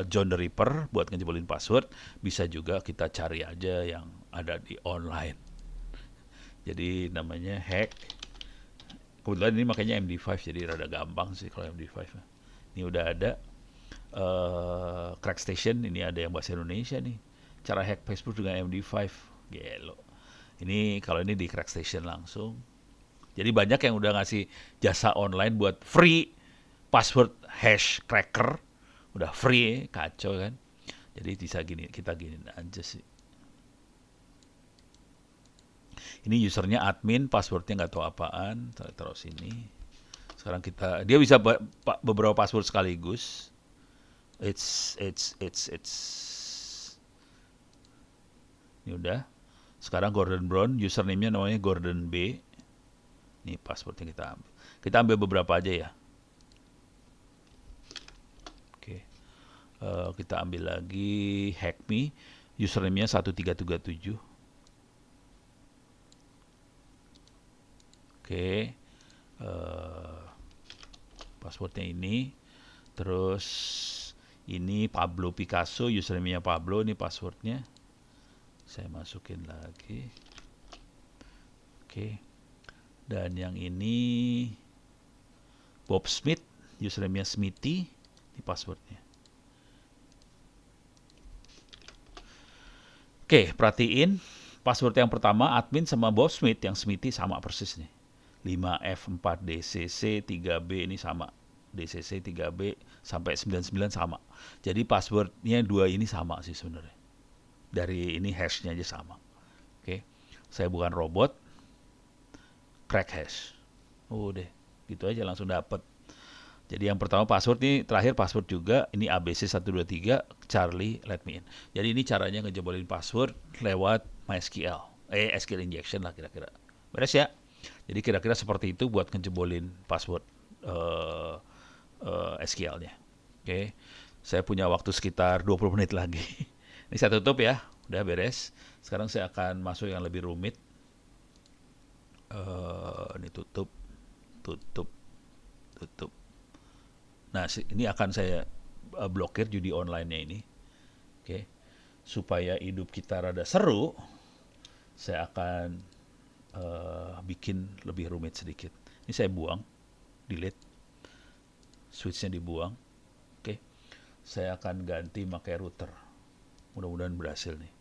John the Ripper buat ngejebolin password. Bisa juga kita cari aja yang ada di online. Jadi namanya hack. Kebetulan ini makanya MD5 jadi rada gampang sih kalau MD5. Ini udah ada Crack Station, ini ada yang bahasa Indonesia nih. Cara hack Facebook dengan MD5. Gelo. Ini kalau ini di Crack Station langsung. Jadi banyak yang udah ngasih jasa online buat free password hash cracker. Udah free, kacau kan. Jadi bisa gini, kita gini aja sih. Ini usernya admin, passwordnya nggak tahu apaan. Taruh sini. Sekarang dia bisa beberapa password sekaligus. It's. Ini udah. Sekarang Gordon Brown, username-nya namanya Gordon B. Ini passwordnya kita ambil. Kita ambil beberapa aja ya. Oke. Kita ambil lagi hack me. Username-nya 1337. Oke. Passwordnya ini. Terus ini Pablo Picasso, username-nya Pablo, ini passwordnya. Saya masukin lagi. Oke. Dan yang ini Bob Smith, username-nya Smithy, ini passwordnya. Oke, perhatiin password yang pertama admin sama Bob Smith, yang Smithy sama persis nih. 5F4DCC 3B ini sama. DCC 3B sampai 99 sama. Jadi passwordnya dua ini sama sih sebenarnya. Dari ini hashnya aja sama. Oke, saya bukan robot. Crack hash. Udah, gitu aja langsung dapet. Jadi yang pertama password ini, terakhir password juga. Ini ABC123 Charlie let me in. Jadi ini caranya ngejebolin password lewat MySQL. SQL injection lah kira-kira. Beres ya? Jadi kira-kira seperti itu buat ngejebolin password SQL-nya. Oke. Saya punya waktu sekitar 20 menit lagi. Ini saya tutup ya. Udah beres. Sekarang saya akan masuk yang lebih rumit. Ini tutup. Nah, ini akan saya blokir judi online-nya ini. Oke. Supaya hidup kita rada seru, saya akan bikin lebih rumit sedikit. Ini saya buang, delete, switch-nya dibuang. Oke, saya akan ganti pakai router. Mudah-mudahan berhasil nih.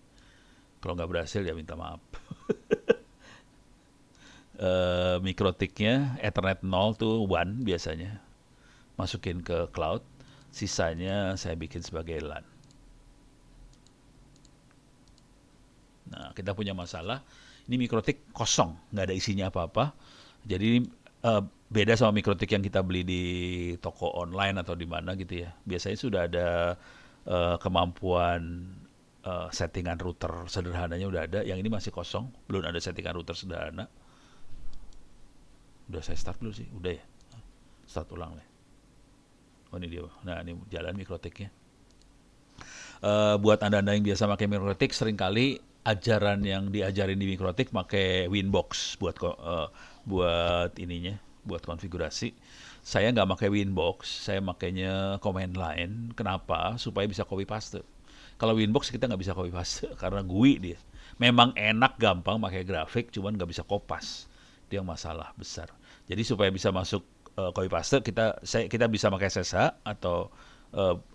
Kalau nggak berhasil ya minta maaf. Mikrotiknya Ethernet 0 tuh 1 biasanya. Masukin ke cloud. Sisanya saya bikin sebagai LAN. Nah, kita punya masalah. Ini mikrotik kosong, nggak ada isinya apa-apa. Jadi beda sama mikrotik yang kita beli di toko online atau di mana gitu ya. Biasanya sudah ada kemampuan settingan router sederhananya udah ada. Yang ini masih kosong, belum ada settingan router sederhana. Udah saya start dulu sih, udah ya. Start ulang nih. Oh ini dia. Nah ini jalan mikrotiknya. Buat anda-anda yang biasa pakai mikrotik, seringkali ajaran yang diajarin di mikrotik pakai Winbox buat ininya, buat konfigurasi. Saya nggak pakai Winbox, saya makainya command line. Kenapa? Supaya bisa copy paste. Kalau Winbox kita nggak bisa copy paste karena GUI dia. Memang enak, gampang pakai grafik, cuman nggak bisa kopas. Itu yang masalah besar. Jadi supaya bisa masuk copy paste, kita bisa pakai SSH atau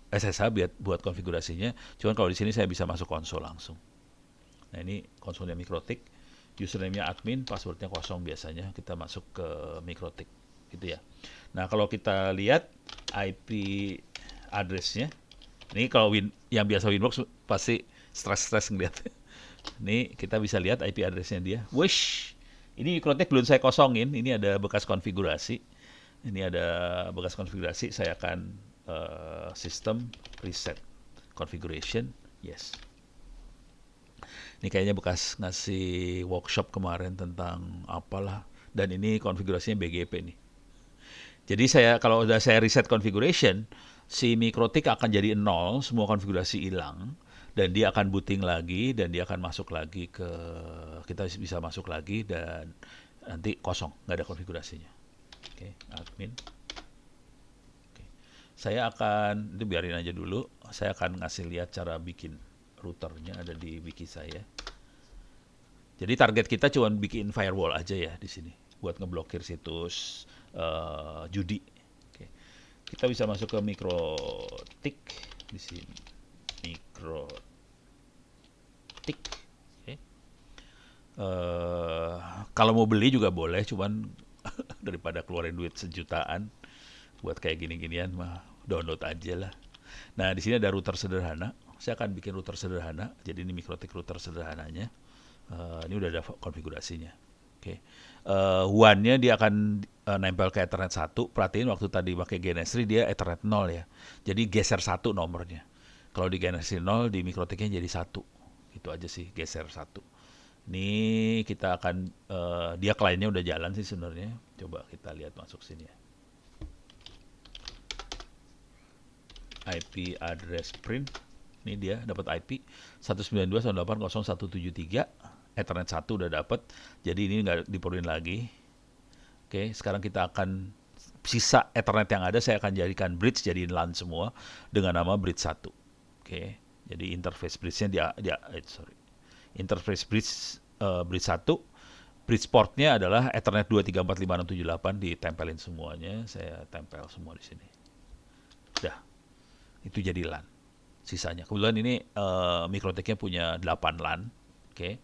SSH buat konfigurasinya. Cuman kalau di sini saya bisa masuk konsol langsung. Nah ini konsolnya Mikrotik, username-nya admin, passwordnya kosong biasanya. Kita masuk ke Mikrotik, gitu ya. Nah kalau kita lihat IP address-nya, ini kalau yang biasa Winbox pasti stres-stres ngeliat. Ini kita bisa lihat IP address-nya dia. Wish, ini Mikrotik belum saya kosongin. Ini ada bekas konfigurasi. Saya akan system reset configuration. Yes. Ini kayaknya bekas ngasih workshop kemarin tentang apalah. Dan ini konfigurasinya BGP nih. Jadi kalau udah saya reset configuration, si Mikrotik akan jadi 0, semua konfigurasi hilang, dan dia akan booting lagi, dan dia akan masuk lagi kita bisa masuk lagi, dan nanti kosong, nggak ada konfigurasinya. Oke, admin. Oke. Itu biarin aja dulu, saya akan ngasih lihat cara bikin routernya, ada di wiki saya. Jadi target kita cuma bikin firewall aja ya di sini, buat ngeblokir situs judi. Oke. Kita bisa masuk ke Mikrotik di sini. Mikrotik. Oke. Kalau mau beli juga boleh, cuman daripada keluarin duit sejutaan buat kayak gini-ginian mah download aja lah. Nah di sini ada router sederhana. Saya akan bikin router sederhana. Jadi ini Mikrotik router sederhananya. Ini udah ada konfigurasinya. Oke. WAN-nya dia akan nempel ke Ethernet 1. Perhatiin waktu tadi pakai GNS3 dia Ethernet 0 ya. Jadi geser 1 nomornya. Kalau di GNS3 0, di Mikrotiknya jadi 1. Itu aja sih, geser 1. Ini kita akan, dia kliennya udah jalan sih sebenarnya. Coba kita lihat masuk sini ya. IP address print. Ini dia dapat IP 192.168.0.173. Ethernet 1 udah dapat. Jadi ini nggak diperluin lagi. Oke, sekarang kita akan sisa Ethernet yang ada saya akan jadikan bridge, jadiin LAN semua dengan nama bridge 1. Oke. Jadi interface bridge-nya interface bridge bridge 1. Bridge portnya adalah Ethernet 2345678, ditempelin semuanya. Saya tempel semua di sini. Udah. Itu jadi LAN. Sisanya. Kebetulan ini Mikrotiknya punya 8 LAN. Oke.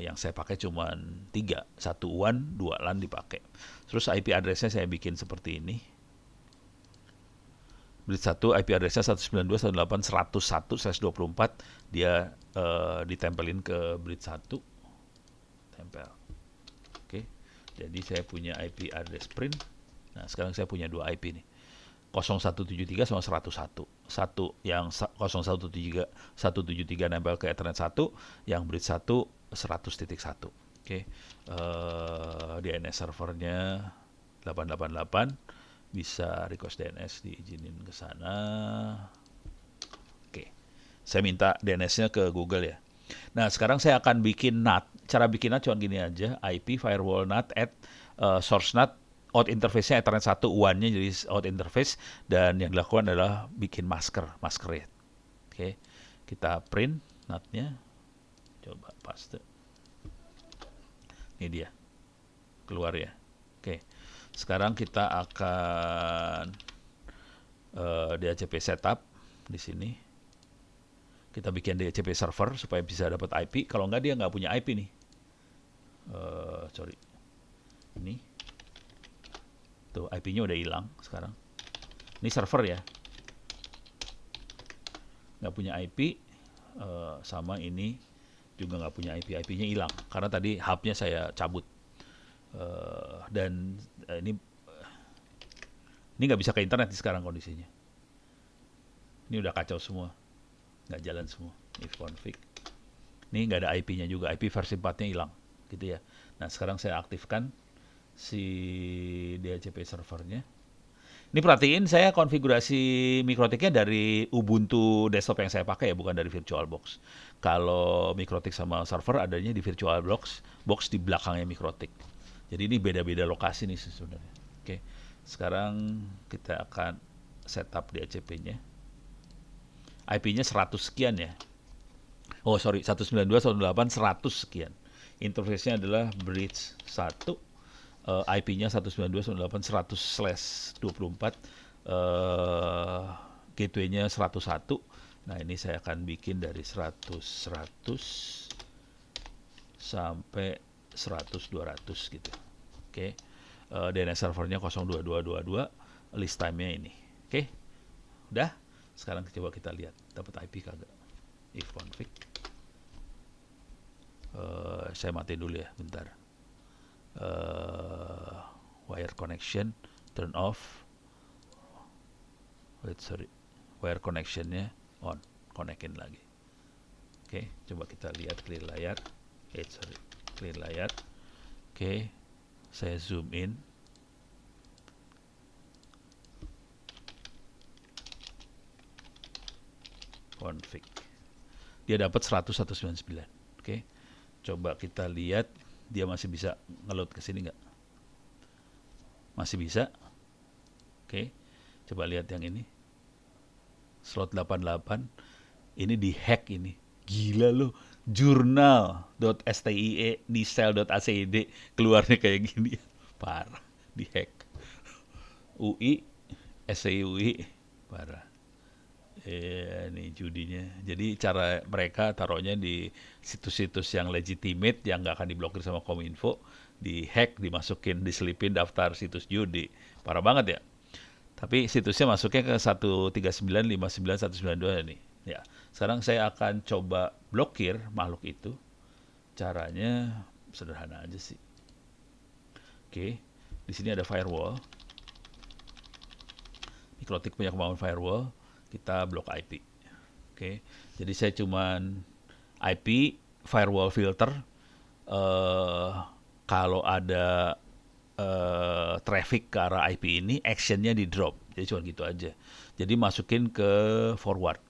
Yang saya pakai cuma 3. 1 WAN, 2 LAN dipakai. Terus IP address-nya saya bikin seperti ini. Bridge 1 IP address-nya 192.168.101/24. Dia ditempelin ke bridge 1. Tempel. Oke. Jadi saya punya IP address print. Nah, sekarang saya punya 2 IP nih. 0173 sama 101. Satu yang 0173 nempel ke Ethernet 1, yang bridge 1 100.1. Oke. DNS servernya 888, bisa request DNS diizinin ke sana. Oke. Saya minta DNS-nya ke Google ya. Nah, sekarang saya akan bikin NAT. Cara bikin NAT cuma gini aja, IP firewall NAT at source NAT. Out interface-nya Ethernet 1, WAN-nya jadi out interface, dan yang dilakukan adalah bikin masker ya. Oke. Kita print NAT-nya. Coba paste. Ini dia. Keluar ya. Oke. Sekarang kita akan DHCP setup di sini. Kita bikin DHCP server supaya bisa dapat IP. Kalau nggak dia nggak punya IP nih. Sorry. Ini. Tuh IP-nya udah hilang sekarang. Ini server ya. Nggak punya IP. Sama ini juga nggak punya IP. IP-nya hilang. Karena tadi hub-nya saya cabut. Dan ini nggak bisa ke internet sekarang kondisinya. Ini udah kacau semua. Nggak jalan semua. If config. Ini nggak ada IP-nya juga. IP versi 4-nya hilang. Gitu ya. Nah sekarang saya aktifkan si DHCP servernya. Ini perhatiin saya konfigurasi mikrotiknya dari Ubuntu desktop yang saya pakai ya, bukan dari VirtualBox. Kalau mikrotik sama server adanya di VirtualBox, box di belakangnya mikrotik. Jadi ini beda-beda lokasi nih sebenarnya. Oke, sekarang kita akan setup DHCP-nya. IP-nya 100 sekian ya. Oh sorry, 192.168 100 sekian. Interface-nya adalah bridge 1, IP-nya 192.168/100/24, gateway-nya 101. Nah ini saya akan bikin dari 100 sampai 100 200 gitu. Oke, DNS servernya 02222, list time-nya ini. Oke, udah. Sekarang coba kita lihat dapat IP kagak. If config, saya matiin dulu ya, bentar. Wire connection turn off. Wait, sorry, wire connectionnya on, konekin lagi. Oke, coba kita lihat clear layar. Sorry, clear layar. Oke, saya zoom in. Config, dia dapat 100.199. Oke, coba kita lihat dia masih bisa ngeload ke sini nggak? Masih bisa. Oke, coba lihat yang ini, slot 88. Ini di hack ini. Gila loh, jurnal.stie di cell.acid keluarnya kayak gini. Parah, di hack. UI, SCI UI, parah. Ini judinya. Jadi cara mereka taruhnya di situs-situs yang legitimate, yang nggak akan diblokir sama Kominfo, di hack, dimasukin, diselipin daftar situs judi. Parah banget ya. Tapi situsnya masuknya ke 139.59.192 nih. Ya, sekarang saya akan coba blokir makhluk itu. Caranya sederhana aja sih. Oke, di sini ada firewall. Mikrotik punya kemampuan firewall. Kita blok IP. Oke, jadi saya cuman IP firewall filter. Kalau ada traffic ke arah IP ini, actionnya di drop. Jadi cuma gitu aja. Jadi masukin ke forward.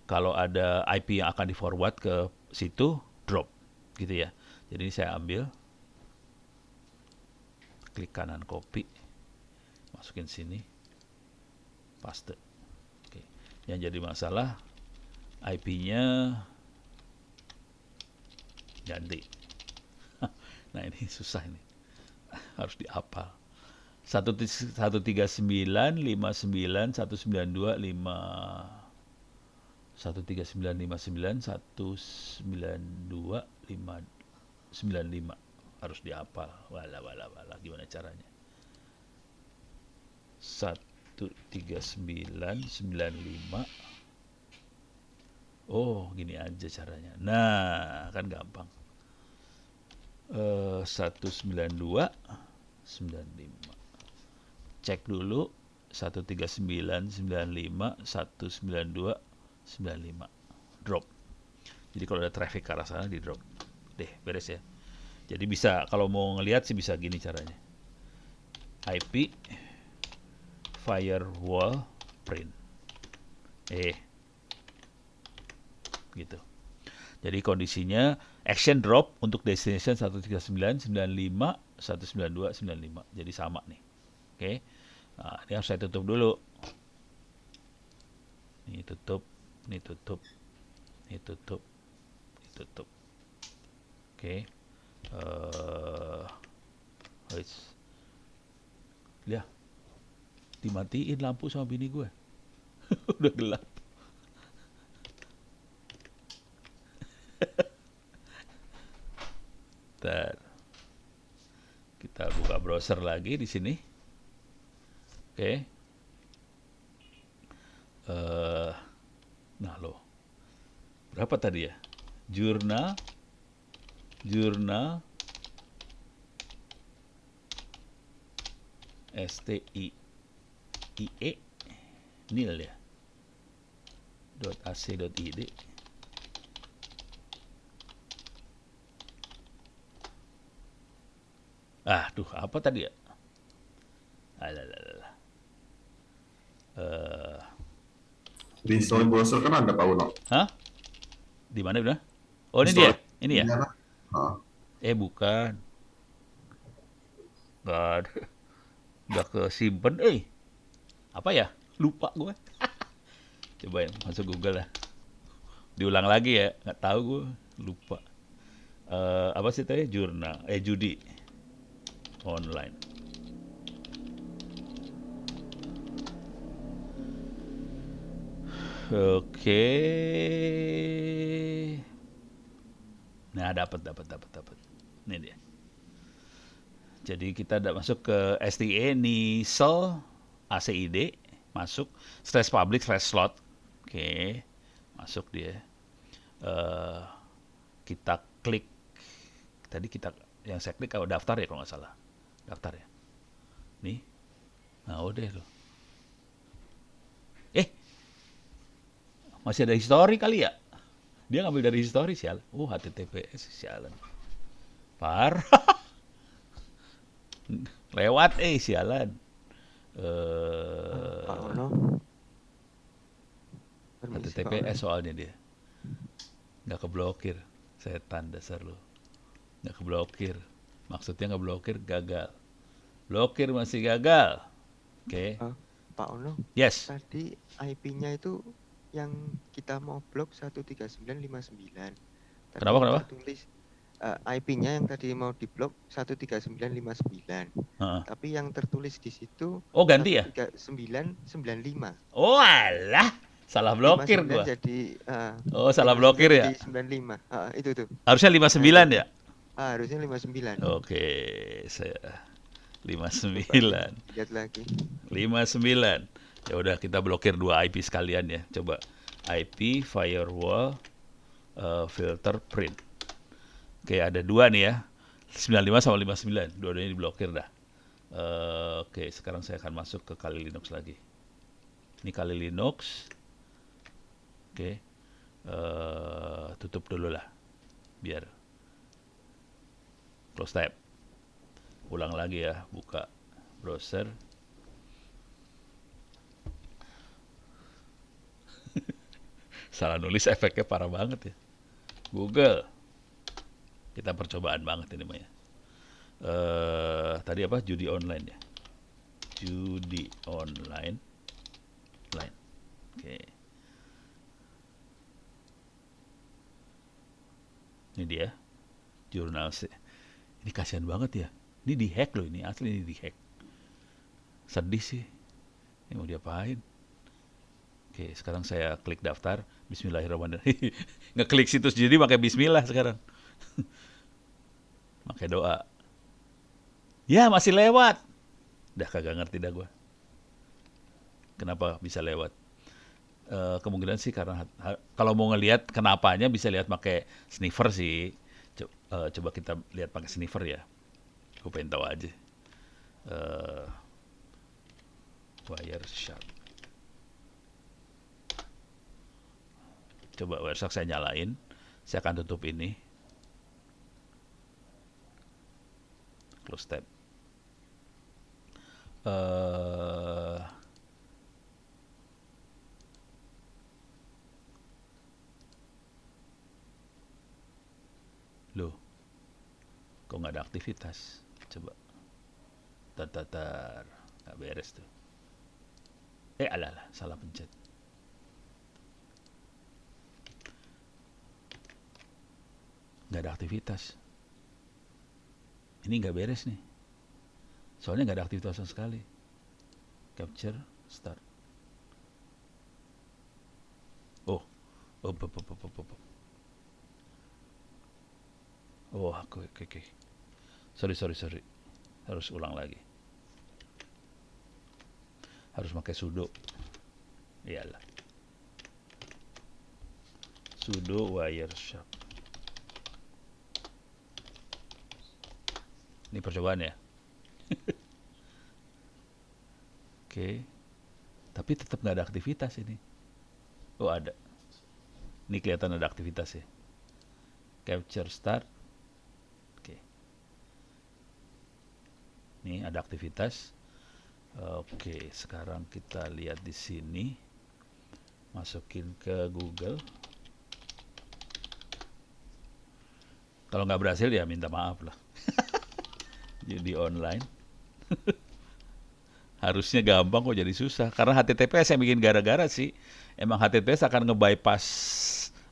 Kalau ada IP yang akan di forward ke situ, drop gitu ya. Jadi saya ambil, klik kanan copy, masukin sini, paste. Oke. Yang jadi masalah IP-nya ganti. Nah ini susah ini, harus dihafal. 139.59, 192.595 harus dihafal. Wala wala wala, gimana caranya? 139.95. Oh, gini aja caranya. Nah, kan gampang. 192.95. Cek dulu 139.95, 192.95. Drop. Jadi kalau ada traffic ke arah sana di drop. Deh, beres ya. Jadi bisa, kalau mau ngelihat sih bisa gini caranya. IP firewall print. Gitu. Jadi kondisinya action drop untuk destination 139.95, 192.95. Jadi sama nih. Oke. Nah, ini harus saya tutup dulu. Ini tutup, ini tutup, ini tutup, ini tutup. Oke. Lihat, dimatiin lampu sama bini gue. Udah gelap. Bentar. Kita buka browser lagi di sini. Oke. Nah loh, berapa tadi ya? Jurnal STIE nil ya, .ac.id. Aduh, apa tadi ya? Alah. Di install browser kan ada Pak Uno. Hah? Di mana udah? Oh, ini dia. Install Ini ya? mana? Ah, Bukan. Nggak ada. Nggak kesimpan. Apa ya? Lupa gue. Coba ya, masuk Google lah. Diulang lagi ya. Nggak tahu gue. Lupa. Apa sih tadi? Jurnal. Judi online. Oke. Nah, dapat. Ini dia. Jadi kita udah masuk ke STE, NISEL, ACID, masuk. Slash public, slash slot. Oke, masuk dia. Eh, kita klik. Tadi yang saya klik kalau daftar ya kalau nggak salah. Daftar ya. Nih. Nah, udah loh. Eh, masih ada history kali ya? Dia ngambil dari history sial. HTTPS sialan. Parah. Lewat sialan. Pak Eh, Ono, permisi Pak Ono. HTTPS soalnya dia. Nggak keblokir. Setan dasar lo. Nggak keblokir. Maksudnya nggak blokir, gagal. Blokir masih gagal. Oke. Eh, Pak Ono, Yes. tadi IP-nya itu yang kita mau blok 13959. Tadi Kenapa? tertulis IP-nya yang tadi mau diblok 13959. Heeh. Tapi yang tertulis di situ Oh, ganti ya? 13995. Oh, alah. Salah blokir 59 gua. jadi Oh, salah 59 blokir ya? jadi 95. Itu tuh. Harusnya Nah, itu 59 tuh. ya? Harusnya 59. Oke, saya Coba 59. dilihat lagi. 59. Ya udah kita blokir dua IP sekalian ya. Coba IP firewall filter print. Oke, ada dua nih ya. 95 sama 59. Dua-duanya diblokir dah. Oke, sekarang saya akan masuk ke Kali Linux lagi. Ini Kali Linux. Oke. Tutup dulu lah. Biar close tab. Ulang lagi ya, buka browser. Salah nulis efeknya parah banget ya. Google. Kita percobaan banget ini mah ya. Tadi apa? Judi online ya. Judi online. Line. Oke. Ini dia. Jurnal sih. Ini kasihan banget ya. Ini dihack loh ini. Asli ini dihack. Sedih sih. Ini mau diapain? Oke, sekarang saya klik daftar. Bismillahirrahmanirrahim. Ngeklik situs judi pakai bismillah sekarang. Pakai doa. Ya, masih lewat. Dah kagak ngerti dah gue. Kenapa bisa lewat? Kemungkinan sih karena kalau mau ngelihat kenapanya bisa lihat pakai sniffer sih. Coba kita lihat pakai sniffer ya. Gue pengen tahu aja. Eh, Wireshark. Coba Wireshark saya nyalain. Saya akan tutup ini. Close tab. Loh, kok nggak ada aktivitas? Coba. Tatar. Nggak beres tuh. Alah, salah pencet. Nggak ada aktivitas. Ini nggak beres nih. Soalnya nggak ada aktivitas sama sekali. Capture, start. Oh, oh, oke. Sorry. Harus ulang lagi. Harus pakai sudo. Iyalah. Sudo Wireshark. Ini percobaan ya. Oke. Tapi tetap nggak ada aktivitas ini. Oh, ada. Ini kelihatan ada aktivitas ya. Capture start. Oke. Ini ada aktivitas. Oke, sekarang kita lihat di sini. Masukin ke Google. Kalau nggak berhasil ya minta maaf lah. Judi online. Harusnya gampang kok jadi susah. Karena HTTPS yang bikin gara-gara sih. Emang HTTPS akan nge-bypass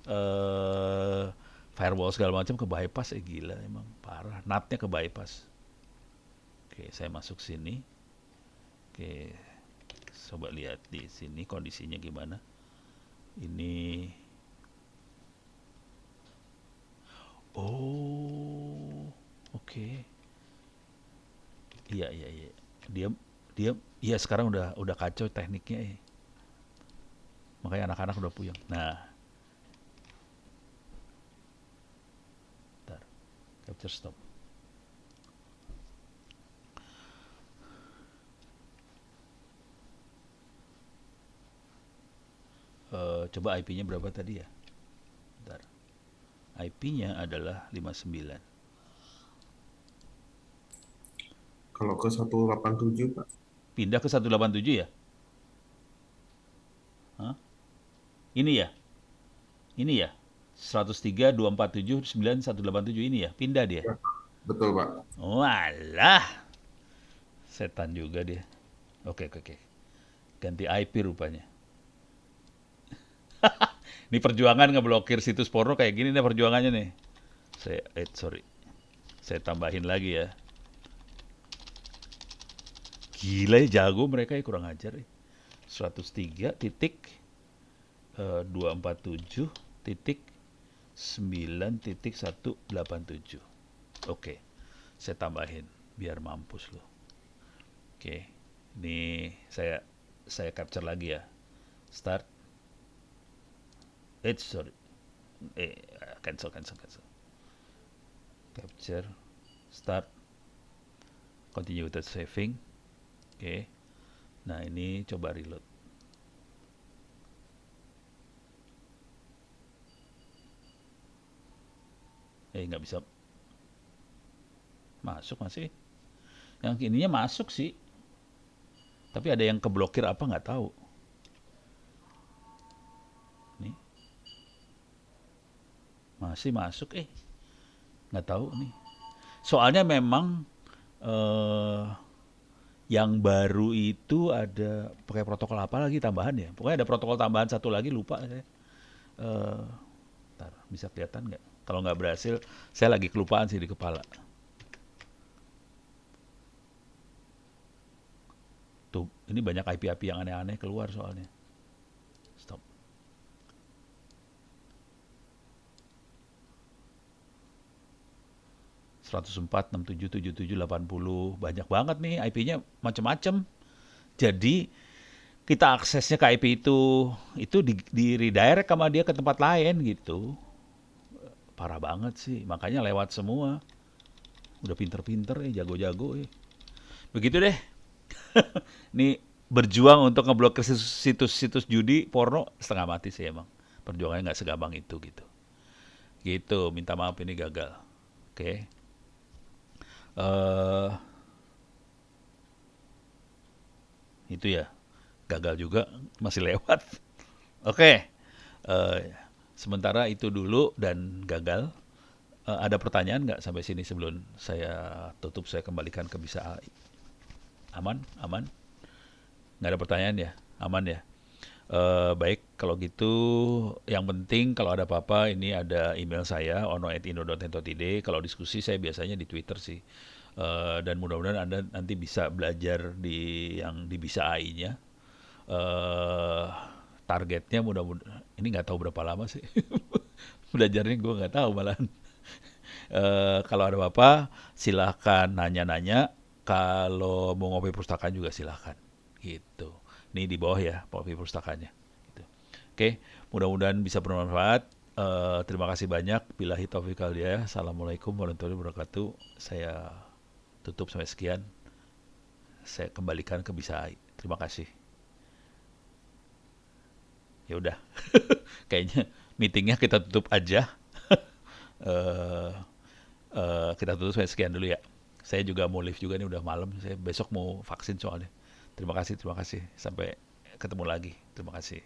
eh, firewall segala macam ke bypass gila emang parah. NAT-nya ke bypass. Oke, saya masuk sini. Oke, coba lihat di sini kondisinya gimana. Ini oh, oke. Iya, iya, iya. Dia dia iya sekarang udah kacau tekniknya ya. Makanya anak-anak udah puyeng. Nah, ntar capture stop. Coba IP-nya berapa tadi ya? Ntar. IP-nya adalah 59. Kalau ke 187, Pak. Pindah ke 187 ya? Hah? Ini ya? Ini ya? 103, 247, 9, 187 ini ya? Pindah dia. Ya, betul, Pak. Walah, setan juga dia. Oke, oke, oke. Ganti IP rupanya. Ini perjuangan ngeblokir situs porno kayak gini nih perjuangannya nih. Sorry. Saya tambahin lagi ya. Gila ya jago mereka ya kurang ajar ya. 103 titik 247 titik 9 titik 187. Oke, saya tambahin biar mampus loh. Oke, ini saya capture lagi ya. Start. Sorry. Cancel. Capture. Start. Continue without saving. Oke. Nah, ini coba reload. Nggak bisa masuk masih. Yang ininya masuk sih. Tapi ada yang keblokir apa nggak tahu. Nih. Masih masuk nggak tahu nih. Soalnya memang yang baru itu ada pakai protokol apa lagi tambahan ya? Pokoknya ada protokol tambahan satu lagi lupa saya. Ntar bisa kelihatan nggak? Kalau nggak berhasil, saya lagi kelupaan sih di kepala. Tuh, ini banyak IP-IP yang aneh-aneh keluar soalnya. Stop. ...104, 67, 77, 80... ...banyak banget nih IP-nya macem-macem. Jadi kita aksesnya ke IP itu di redirect sama dia ke tempat lain gitu. Parah banget sih, makanya lewat semua. Udah pinter-pinter jago-jago Begitu deh. Ini berjuang untuk ngeblokir situs-situs judi porno setengah mati sih emang. Perjuangannya nggak segampang itu gitu. Gitu, minta maaf ini gagal. Oke. Itu ya, gagal juga masih lewat. Oke. Sementara itu dulu dan gagal. Ada pertanyaan nggak sampai sini sebelum saya tutup, saya kembalikan ke Bisa AI? Aman? Nggak ada pertanyaan ya? Aman ya? Baik, kalau gitu yang penting kalau ada apa-apa ini ada email saya ono@indo.ento.id. Kalau diskusi saya biasanya di Twitter sih. Dan mudah-mudahan Anda nanti bisa belajar yang di Bisa AI-nya. Targetnya mudah-mudahan ini nggak tahu berapa lama sih. Belajarnya gue nggak tahu malahan. Kalau ada apa-apa silahkan nanya-nanya. Kalau mau ngopi perpustakaan juga silahkan gitu. Ini di bawah ya ngopi perpustakanya gitu. Oke, mudah-mudahan bisa bermanfaat. Terima kasih banyak. Billahi taufiq wal hidayah. Assalamualaikum warahmatullahi wabarakatuh. Saya tutup sampai sekian. Saya kembalikan ke Bisa AI. Terima kasih. Ya udah. Kayaknya meetingnya kita tutup aja. Kita tutup sampai sekian dulu ya. Saya juga mau live juga nih udah malam. Saya besok mau vaksin soalnya. Terima kasih. Sampai ketemu lagi. Terima kasih.